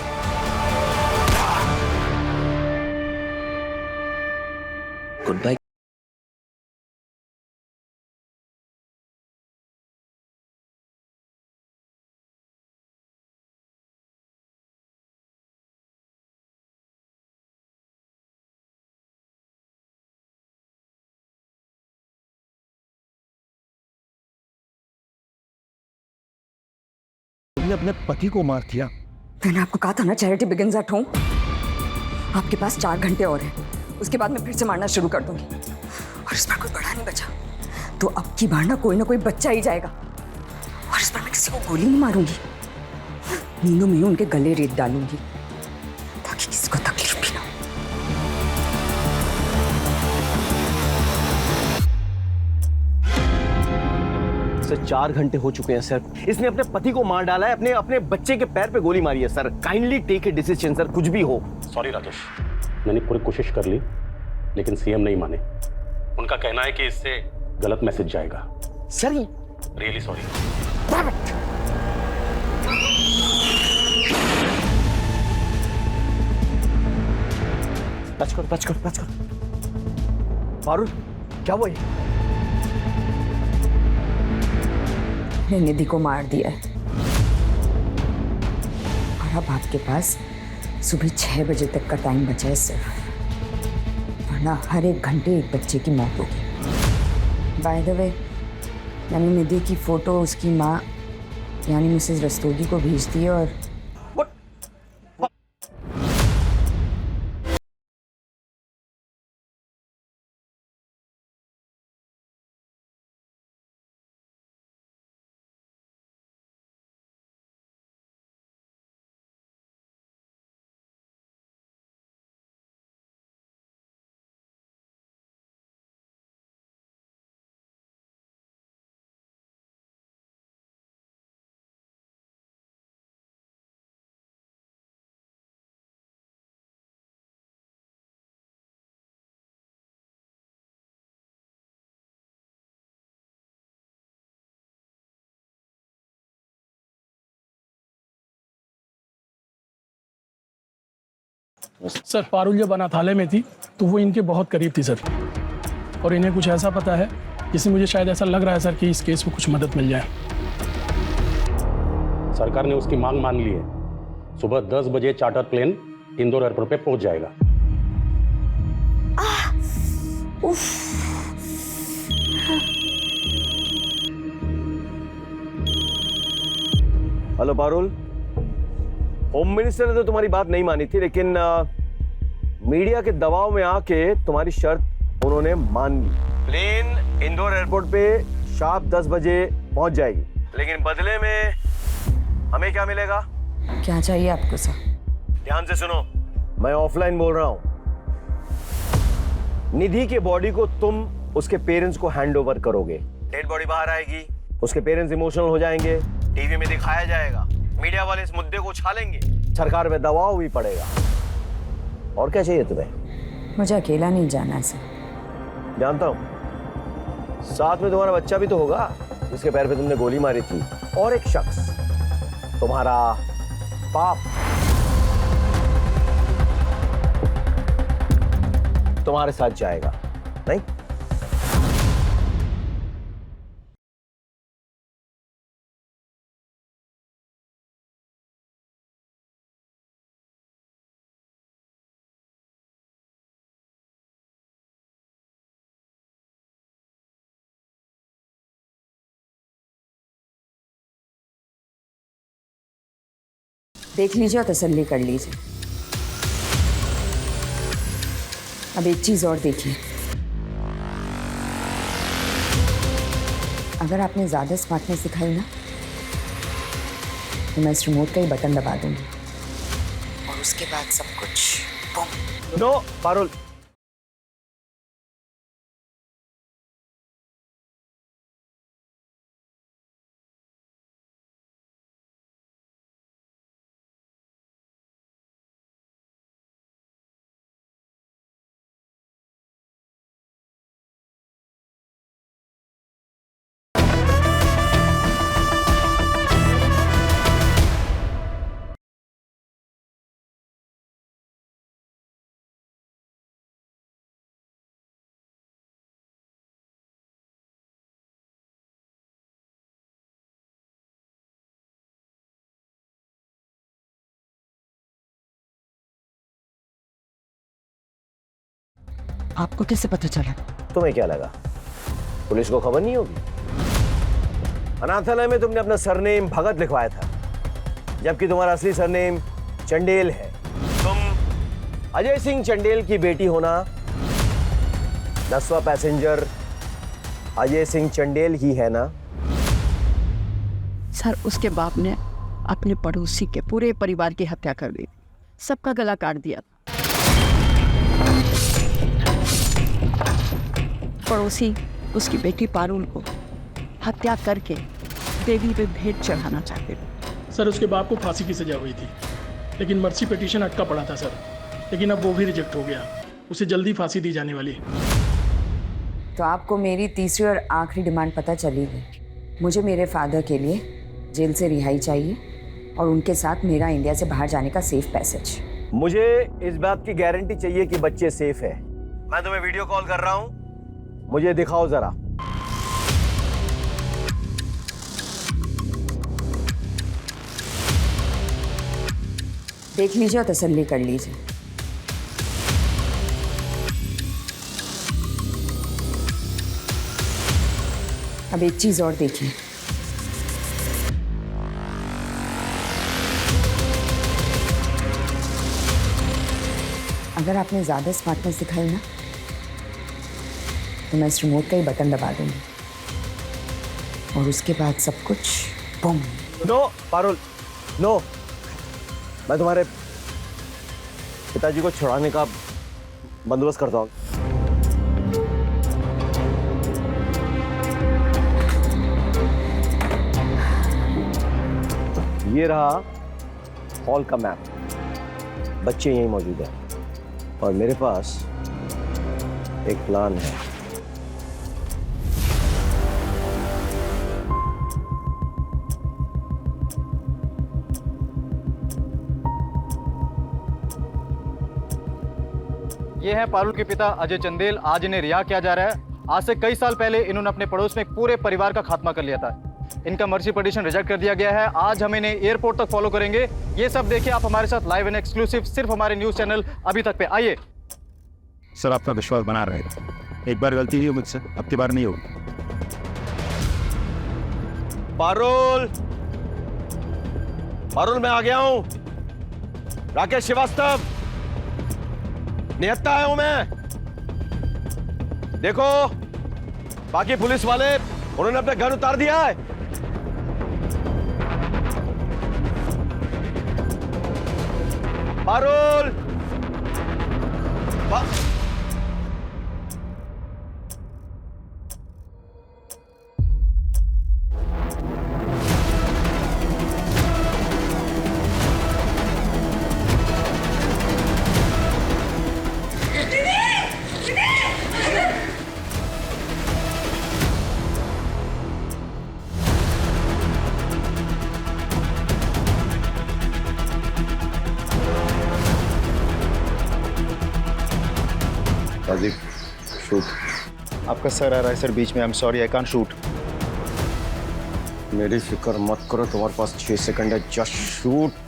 Good bye.
तुमने अपने पति को मार दिया।
मैंने आपको कहा था ना चैरिटी बिगिंस एट होम। आपके पास 4 घंटे और हैं। उसके बाद मैं फिर से मारना शुरू कर दूंगी और इस बार कोई बड़ा नहीं बचा तो अब की बार ना कोई बच्चा ही जाएगा और इस बार मैं किसी को गोली नहीं मारूंगी, नींदों में उनके गले रेत डालूंगी ताकि किसी को तकलीफ भी ना हो।
सर 4 घंटे हो चुके हैं सर। इसने अपने पति को मार डाला है, अपने बच्चे के पैर पे गोली मारी है sir. Kindly take a decision sir, कुछ भी हो।
सॉरी राजेश, मैंने पूरी कोशिश कर ली लेकिन सीएम नहीं माने। उनका कहना है कि इससे गलत मैसेज जाएगा।
Sir
really sorry.
बच करो। पारुल, क्या हुआ ये?
निधि को मार दिया है और अब आपके पास सुबह 6 बजे तक का टाइम बचा है सिर्फ, वरना हर एक घंटे एक बच्चे की मौत होगी। बाय द वे, मैंने निधि की फोटो उसकी माँ यानी मिसेज रस्तोगी को भेज दी और
सर पारुल जब अनाथालय में थी तो वो इनके बहुत करीब थी सर, और इन्हें कुछ ऐसा पता है जिससे मुझे शायद ऐसा लग रहा है सर कि इस केस में कुछ मदद मिल जाए।
सरकार ने उसकी मांग मान ली है। सुबह 10 बजे चार्टर प्लेन इंदौर एयरपोर्ट पे पहुंच जाएगा।
हेलो पारुल, होम मिनिस्टर ने तो तुम्हारी बात नहीं मानी थी, लेकिन मीडिया के दबाव में आके तुम्हारी शर्त उन्होंने मान ली। प्लेन इंदौर एयरपोर्ट पे शार्प 10 बजे पहुंच जाएगी, लेकिन बदले में हमें क्या मिलेगा?
क्या चाहिए आपको सर?
ध्यान से सुनो, मैं ऑफलाइन बोल रहा हूं। निधि के बॉडी को तुम उसके पेरेंट्स को हैंड ओवर करोगे। डेड बॉडी बाहर आएगी, उसके पेरेंट्स इमोशनल हो जाएंगे, टीवी में दिखाया जाएगा, मीडिया वाले इस मुद्दे को उछालेंगे, सरकार में दबाव भी पड़ेगा। और क्या चाहिए तुम्हें?
मुझे अकेला नहीं जाना है सर।
जानता हूं, साथ में तुम्हारा बच्चा भी तो होगा जिसके पैर पे तुमने गोली मारी थी, और एक शख्स, तुम्हारा बाप, तुम्हारे साथ जाएगा नहीं?
देख लीजिए और तसल्ली कर लीजिए। अब एक चीज और देखिए, अगर आपने ज्यादा स्मार्टनेस दिखाई ना तो मैं इस रिमोट का ही बटन दबा दूंगी, और उसके बाद सब कुछ बूम।
नो पारुल,
आपको कैसे पता चला?
तुम्हें क्या लगा पुलिस को खबर नहीं होगी? अनाथालय में तुमने अपना सरनेम भगत लिखवाया था, जबकि तुम्हारा असली सरनेम चंडेल है। तुम अजय सिंह चंडेल की बेटी होना, 10वां पैसेंजर अजय सिंह चंडेल ही है ना?
सर, उसके बाप ने अपने पड़ोसी के पूरे परिवार की हत्या कर दी, सबका गला काट दिया। पड़ोसी उसकी बेटी पारुल को हत्या करके देवी पे भेंट चढ़ाना चाहते थे।
सर उसके बाप को फांसी की सजा हुई थी, लेकिन मर्सी पिटीशन अटका पड़ा था सर, लेकिन अब वो भी रिजेक्ट हो गया। उसे जल्दी फांसी दी जाने वाली है।
तो आपको मेरी तीसरी और आखिरी डिमांड पता चली है। मुझे मेरे फादर के लिए जेल से रिहाई चाहिए, और उनके साथ मेरा इंडिया से बाहर जाने का सेफ पैसेज।
मुझे इस बात की गारंटी चाहिए कि बच्चे सेफ है। मैं तुम्हें वीडियो कॉल कर रहा हूं, मुझे दिखाओ जरा।
देख लीजिए और तसल्ली कर लीजिए। अब एक चीज और देखिए, अगर आपने ज्यादा स्मार्टनेस दिखाई ना तो मैं इस रिमोट का ही बटन दबा दूंगी, और उसके बाद सब कुछ बूम।
No Parul, no. मैं तुम्हारे पिताजी को छुड़ाने का बंदोबस्त करता हूँ। ये रहा हॉल का मैप, बच्चे यहीं मौजूद हैं, और मेरे पास एक प्लान है।
ये है पारुल के पिता अजय चंदेल। आज इन्हें रिहा किया जा रहा है। आज से कई साल पहले इन्होंने अपने पड़ोस में एक पूरे परिवार का खात्मा कर लिया था। इनका मर्सी पिटीशन रिजेक्ट कर दिया गया है। आज हम इन्हें एयरपोर्ट तक फॉलो करेंगे। ये सब देखिए आप हमारे साथ लाइव एंड एक्सक्लूसिव सिर्फ हमारे न्यूज चैनल अभी तक पे। आइए।
सर आपका विश्वास बना रहेगा। एक बार गलती हुई मुझसे, अब की बार नहीं होगी।
पारुल, पारुल मैं आ गया हूं। राकेश श्रीवास्तव, निहत्ता आया हूं मैं। देखो बाकी पुलिस वाले उन्होंने अपने गन उतार दिया है। पारुल,
शूट। आपका सर आ रहा है सर बीच में। I am sorry, I can't shoot.
मेरी फिक्र मत करो, तुम्हारे पास 6 सेकंड है। Just shoot.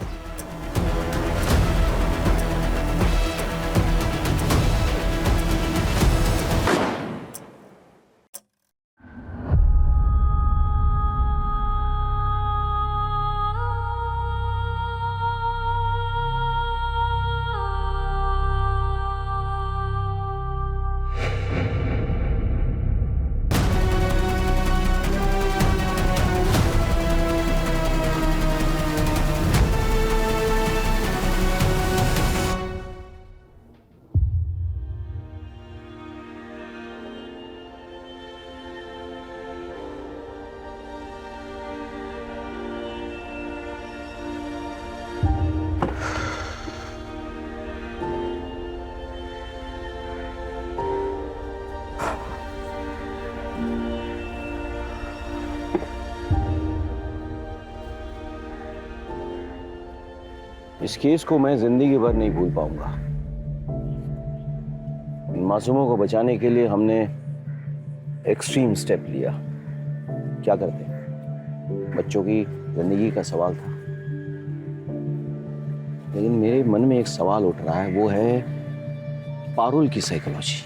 इस केस को मैं जिंदगी भर नहीं भूल पाऊंगा। इन मासूमों को बचाने के लिए हमने एक्सट्रीम स्टेप लिया। क्या करते, बच्चों की जिंदगी का सवाल था। लेकिन मेरे मन में एक सवाल उठ रहा है, वो है पारुल की साइकोलॉजी।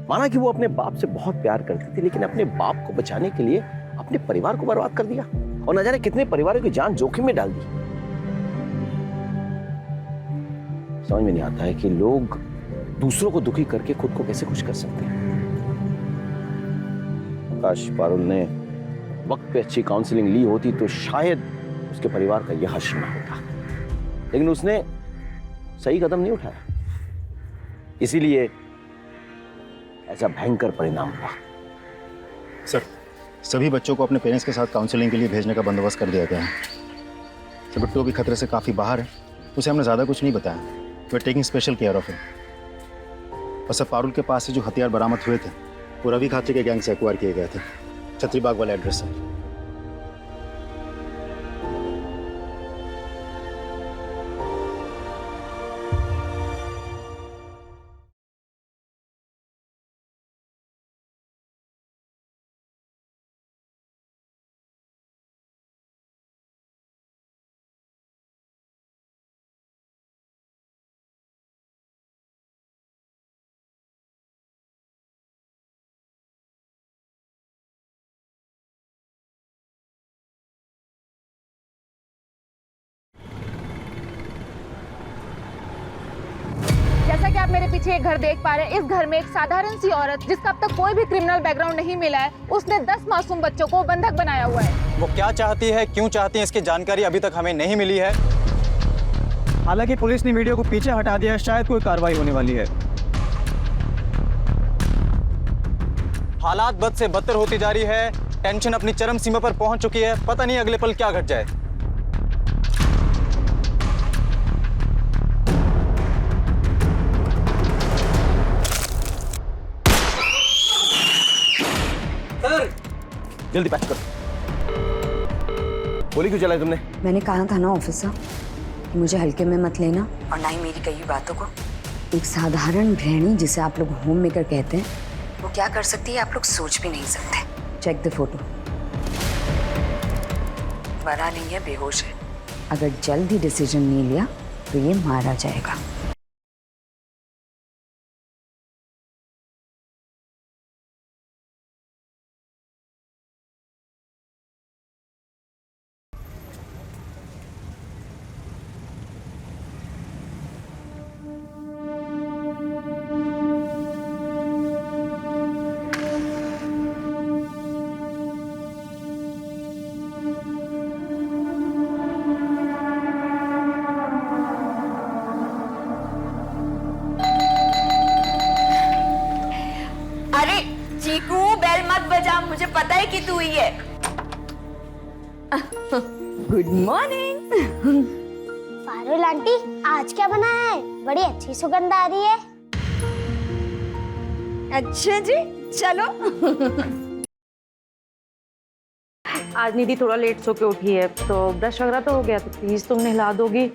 माना कि वो अपने बाप से बहुत प्यार करती थी, लेकिन अपने बाप को बचाने के लिए अपने परिवार को बर्बाद कर दिया और न जाने कितने परिवारों की जान जोखिम में डाल दी। समझ में नहीं आता है कि लोग दूसरों को दुखी करके खुद को कैसे खुश कर सकते हैं। काश पारुल ने वक्त पे अच्छी काउंसलिंग ली होती तो शायद उसके परिवार का यह हश्र ना होता, लेकिन उसने सही कदम नहीं उठाया, इसीलिए ऐसा भयंकर परिणाम हुआ।
सर सभी बच्चों को अपने पेरेंट्स के साथ काउंसलिंग के लिए भेजने का बंदोबस्त कर दिया गया है। सर बिट्टू भी खतरे से काफ़ी बाहर है, उसे हमने ज़्यादा कुछ नहीं बताया। We are taking special care of him. और सर पारुल के पास से जो हथियार बरामद हुए थे वो रवि खात्री के गैंग से एक्वायर किए गए थे। छत्रीबाग वाला एड्रेस है।
जैसा कि आप मेरे पीछे एक घर देख पा रहे हैं, इस घर में एक साधारण सी औरत जिसका अब तक कोई भी क्रिमिनल बैकग्राउंड नहीं मिला है, उसने 10 मासूम बच्चों को बंधक बनाया हुआ है।
वो क्या चाहती है, क्यों चाहती है, इसकी जानकारी अभी तक हमें नहीं मिली है।
हालांकि पुलिस ने वीडियो को पीछे हटा दिया है, शायद कोई कार्रवाई होने वाली है।
हालात बद से बदतर होती जा रही है। टेंशन अपनी चरम सीमा पर पहुंच चुकी है। पता नहीं अगले पल क्या घट जाए।
जल्दी पैक करो। गोली क्यों चलाई तुमने?
मैंने कहा था ना ऑफिसर कि मुझे हल्के में मत लेना और ना ही मेरी कही बातों को। एक साधारण गृहिणी जिसे आप लोग होम मेकर कहते हैं, वो क्या कर सकती है आप लोग सोच भी नहीं सकते। Check the photo. बड़ा नहीं है, बेहोश है। अगर जल्द ही डिसीजन नहीं लिया तो ये मारा जाएगा।
चीकू, बेल मत बजा, मुझे पता है कि तू ही है। Good morning.
पारुल आंटी, आज क्या बना है? बड़ी अच्छी सुगंध आ रही है।
अच्छा जी, चलो।
आज निधि थोड़ा लेट सो के उठी है, तो ब्रश वगैरह तो हो गया, तो प्लीज तुम नहला दोगी।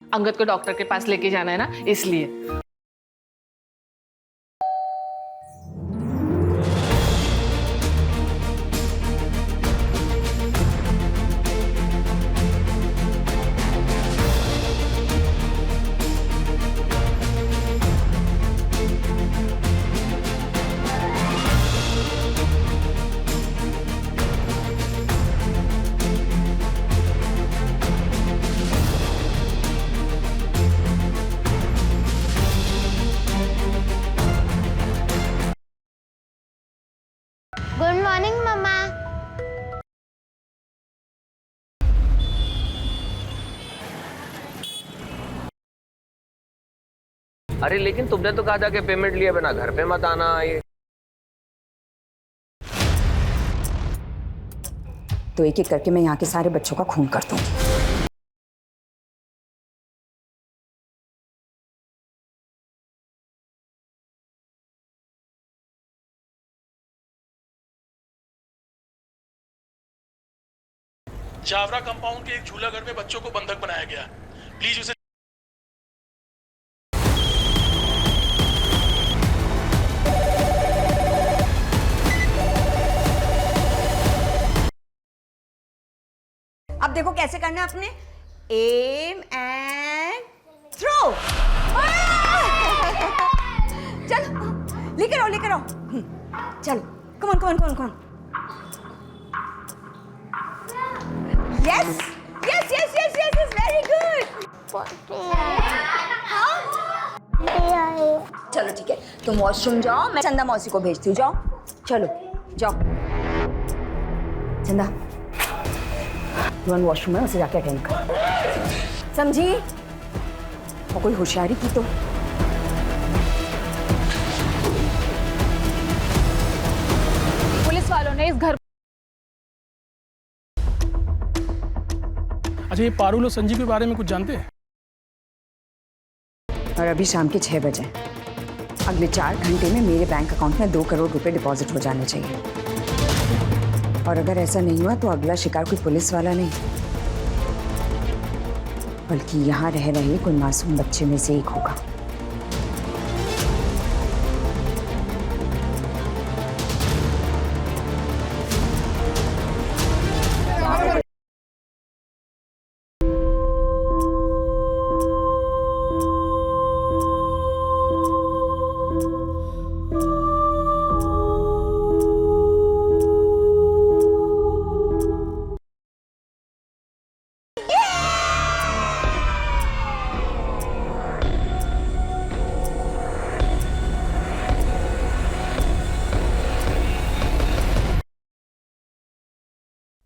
अंगद को डॉक्टर के पास लेके जाना है ना, इसलिए।
गुड मॉर्निंग मम्मा।
अरे लेकिन तुमने तो कहा था कि पेमेंट लिए बिना घर पे मत आना। ये
तो एक एक करके मैं यहाँ के सारे बच्चों का खून कर दूंगी।
जावरा कंपाउंड के एक झूला घर में बच्चों को बंधक बनाया गया। प्लीज उसे
अब देखो कैसे करना है अपने। Aim and throw. चलो लेकर आओ, लेकर आओ। चलो, come on, come on, come on, come on. Yes yes yes yes yes yes, very good. चलो ठीक है, तुम वॉशरूम जाओ, मैं चंदा मौसी को भेजती हूँ। जाओ, चलो जाओ। चंदा, तुम वॉशरूम है, उसे जाके अटेंड कर, समझी? और कोई होशियारी की तो।
पुलिस वालों ने इस घर।
अच्छा, ये पारुल और संजीव के बारे में कुछ जानते हैं?
और अभी शाम के 6 बजे, अगले 4 घंटे में मेरे बैंक अकाउंट में 2 करोड़ रुपए डिपॉजिट हो जाने चाहिए। और अगर ऐसा नहीं हुआ तो अगला शिकार कोई पुलिस वाला नहीं, बल्कि यहाँ रह रहे कोई मासूम बच्चे में से एक होगा।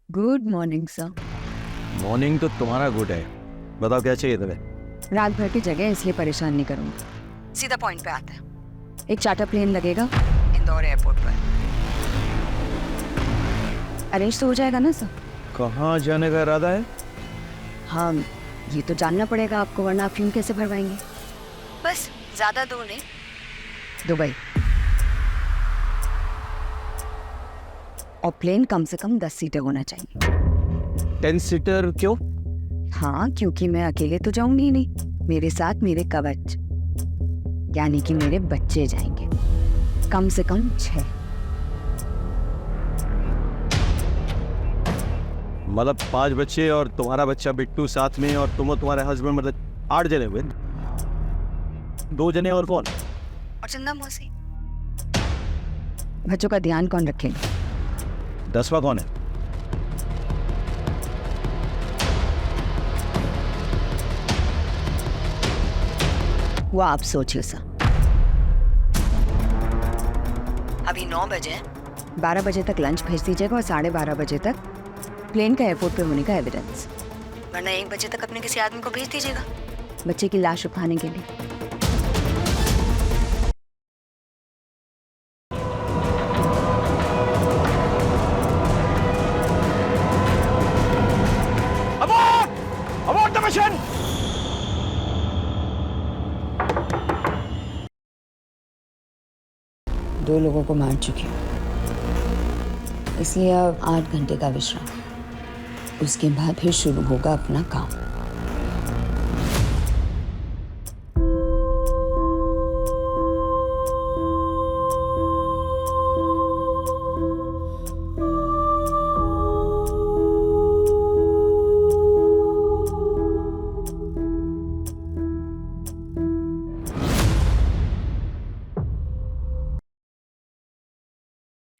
Good morning sir.
मॉर्निंग तो तुम्हारा गुड है। बताओ क्या चाहिए तुम्हें?
रात भर की जगह इसलिए परेशान नहीं करूंगी, सीधा पॉइंट पे आता है। एक चार्टर प्लेन लगेगा इंदौर एयरपोर्ट पर। अरेंज तो हो जाएगा ना सर?
कहाँ जाने का इरादा है?
हाँ, ये तो जानना पड़ेगा आपको, वरना आप फ़िल्म कैसे भरवाएंगे? बस ज़्यादा दूर नहीं, दुबई। और प्लेन कम से कम 10 सीटर होना चाहिए।
10 सीटर क्यों?
हाँ, क्योंकि मैं अकेले तो जाऊंगी ही नहीं, मेरे साथ मेरे कवच, यानी कि मेरे बच्चे जाएंगे, कम से कम 6।
मतलब 5 बच्चे और तुम्हारा बच्चा बिट्टू साथ में, और तुम और तुम्हारे हस्बैंड, मतलब 8 जने हुए। 2 जने और कौन?
और चंदा मौसी। बच्चों का ध्यान कौन रखेगा?
10वां कौन है?
वो आप सोचिए सर। अभी 9 बजे, 12 बजे तक लंच भेज दीजिएगा और 12:30 बजे तक प्लेन का एयरपोर्ट पे होने का एविडेंस, वरना 1 बजे तक अपने किसी आदमी को भेज दीजिएगा बच्चे की लाश उठाने के लिए।
Abort the mission!
दो लोगों को मार चुकी हूँ, इसलिए अब 8 घंटे का विश्राम, उसके बाद फिर शुरू होगा अपना काम।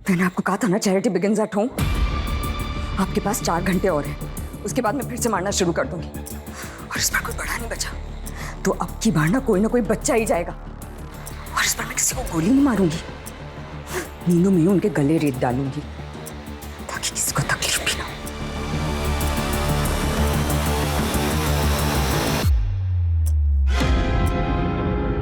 मैंने आपको कहा था ना, चैरिटी बिगिंस एट होम। आपके पास 4 घंटे और हैं, उसके बाद मैं फिर से मारना शुरू कर दूंगी, और इस बार कोई बड़ा नहीं बचा तो अब की बार ना कोई बच्चा ही जाएगा, और इस बार मैं किसी को गोली नहीं मारूंगी, नींदों में उनके गले रेत डालूंगी ताकि किसी को तकलीफ भी ना हो।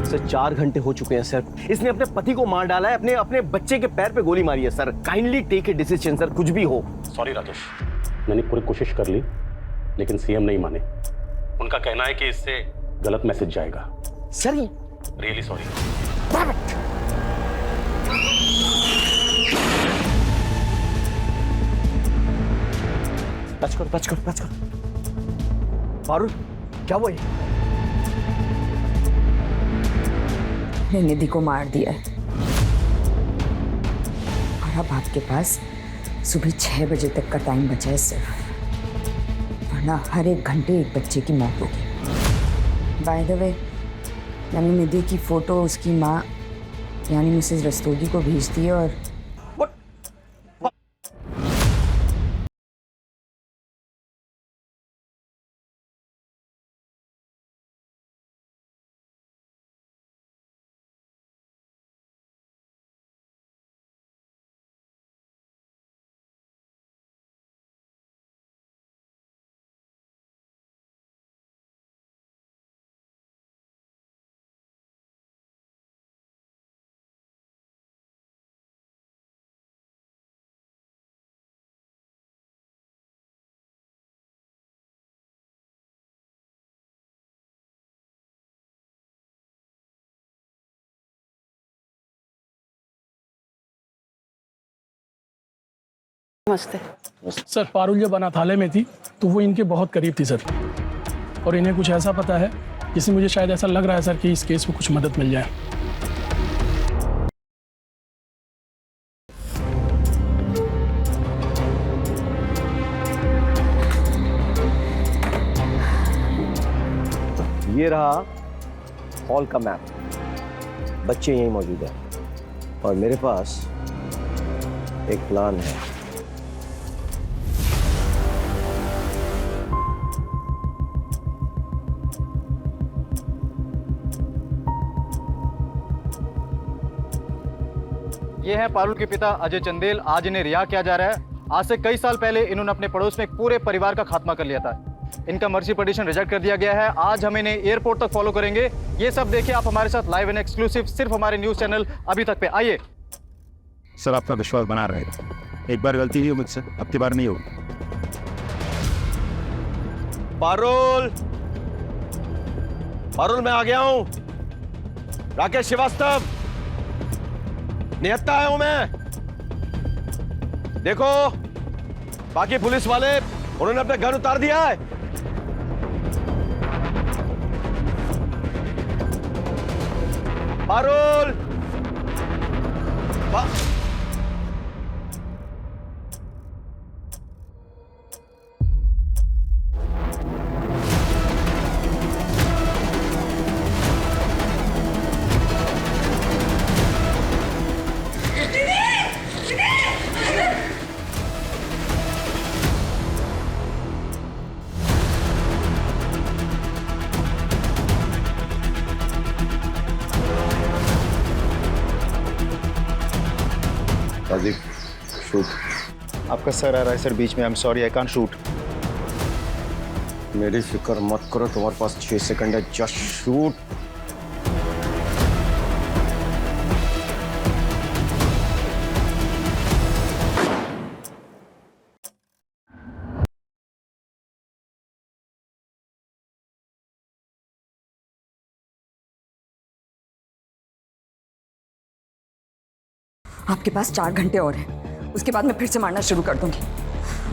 सर 4 घंटे हो चुके हैं सर। इसने अपने पति को मार डाला है, अपने बच्चे के पैर पे गोली मारी है sir. Kindly take a decision sir, कुछ भी हो।
सॉरी राजेश, मैंने पूरी कोशिश कर ली लेकिन सीएम नहीं माने। उनका कहना है कि इससे गलत मैसेज जाएगा।
Sir
really sorry.
टच करो। पारुल क्या हुआ?
निधि को मार दिया है, और अब आपके पास सुबह 6 बजे तक का टाइम बचा है सिर्फ, वरना हर 1 घंटे एक बच्चे की मौत होगी। बाय द वे, मैंने निधि की फोटो उसकी माँ यानी मिसेस रस्तोगी को भेज दी है, और
नमस्ते सर। पारुल जब अनाथालय में थी तो वो इनके बहुत करीब थी सर, और इन्हें कुछ ऐसा पता है जिससे मुझे शायद ऐसा लग रहा है सर कि इस केस में कुछ मदद मिल जाए।
ये रहा हॉल का मैप, बच्चे यहीं मौजूद हैं, और मेरे पास एक प्लान है।
ये हैं पारुल के पिता अजय चंदेल। आज इन्हें रिहा किया जा रहा है। आज से कई साल पहले इन्होंने अपने पड़ोस में एक पूरे परिवार का खात्मा कर लिया था। इनका मर्सी पिटीशन रिजेक्ट कर दिया गया है। आज हम इन्हें एयरपोर्ट तक फॉलो करेंगे। ये सब देखिए आप हमारे साथ लाइव एंड एक्सक्लूसिव सिर्फ हमारे न्यूज चैनल अभी तक पे। आइए
सर, आपका विश्वास बना रहेगा। एक बार गलती हुई मुझसे, अब की बार नहीं होगी।
पारुल मैं आ गया हूं। राकेश श्रीवास्तव, निहत्ता आया हूं मैं। देखो, बाकी पुलिस वाले उन्होंने अपने गन उतार दिया है।
पारुल
राजीव शूट। आपका सर आ रहा है सर बीच में। I am sorry I can't shoot.
मेरी फिक्र मत करो, तुम्हारे पास 6 सेकंड है, जस्ट शूट।
आपके पास 4 घंटे और हैं। उसके बाद मैं फिर से मारना शुरू कर दूंगी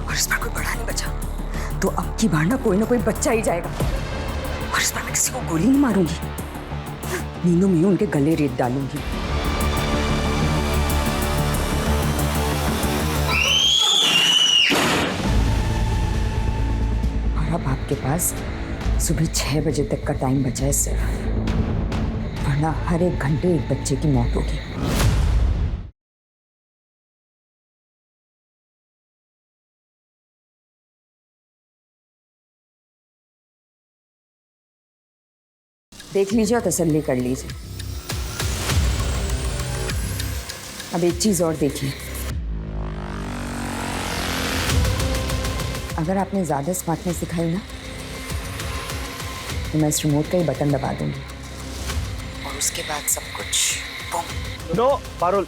और इस बार कोई बड़ा नहीं बचा तो अब की बार ना कोई बच्चा ही जाएगा और इस बार मैं किसी को गोली नहीं मारूंगी, नींदों में उनके गले रेत डालूंगी। और अब आपके पास सुबह 6 बजे तक का टाइम बचा है सिर्फ, वरना हर एक घंटे एक बच्चे की मौत होगी। देख लीजिए और तसल्ली कर लीजिए। अब एक चीज और देखिए, अगर आपने ज्यादा स्मार्टनेस दिखाई ना तो मैं इस रिमोट का ही बटन दबा दूंगी और उसके बाद सब कुछ बूम।
नो पारुल,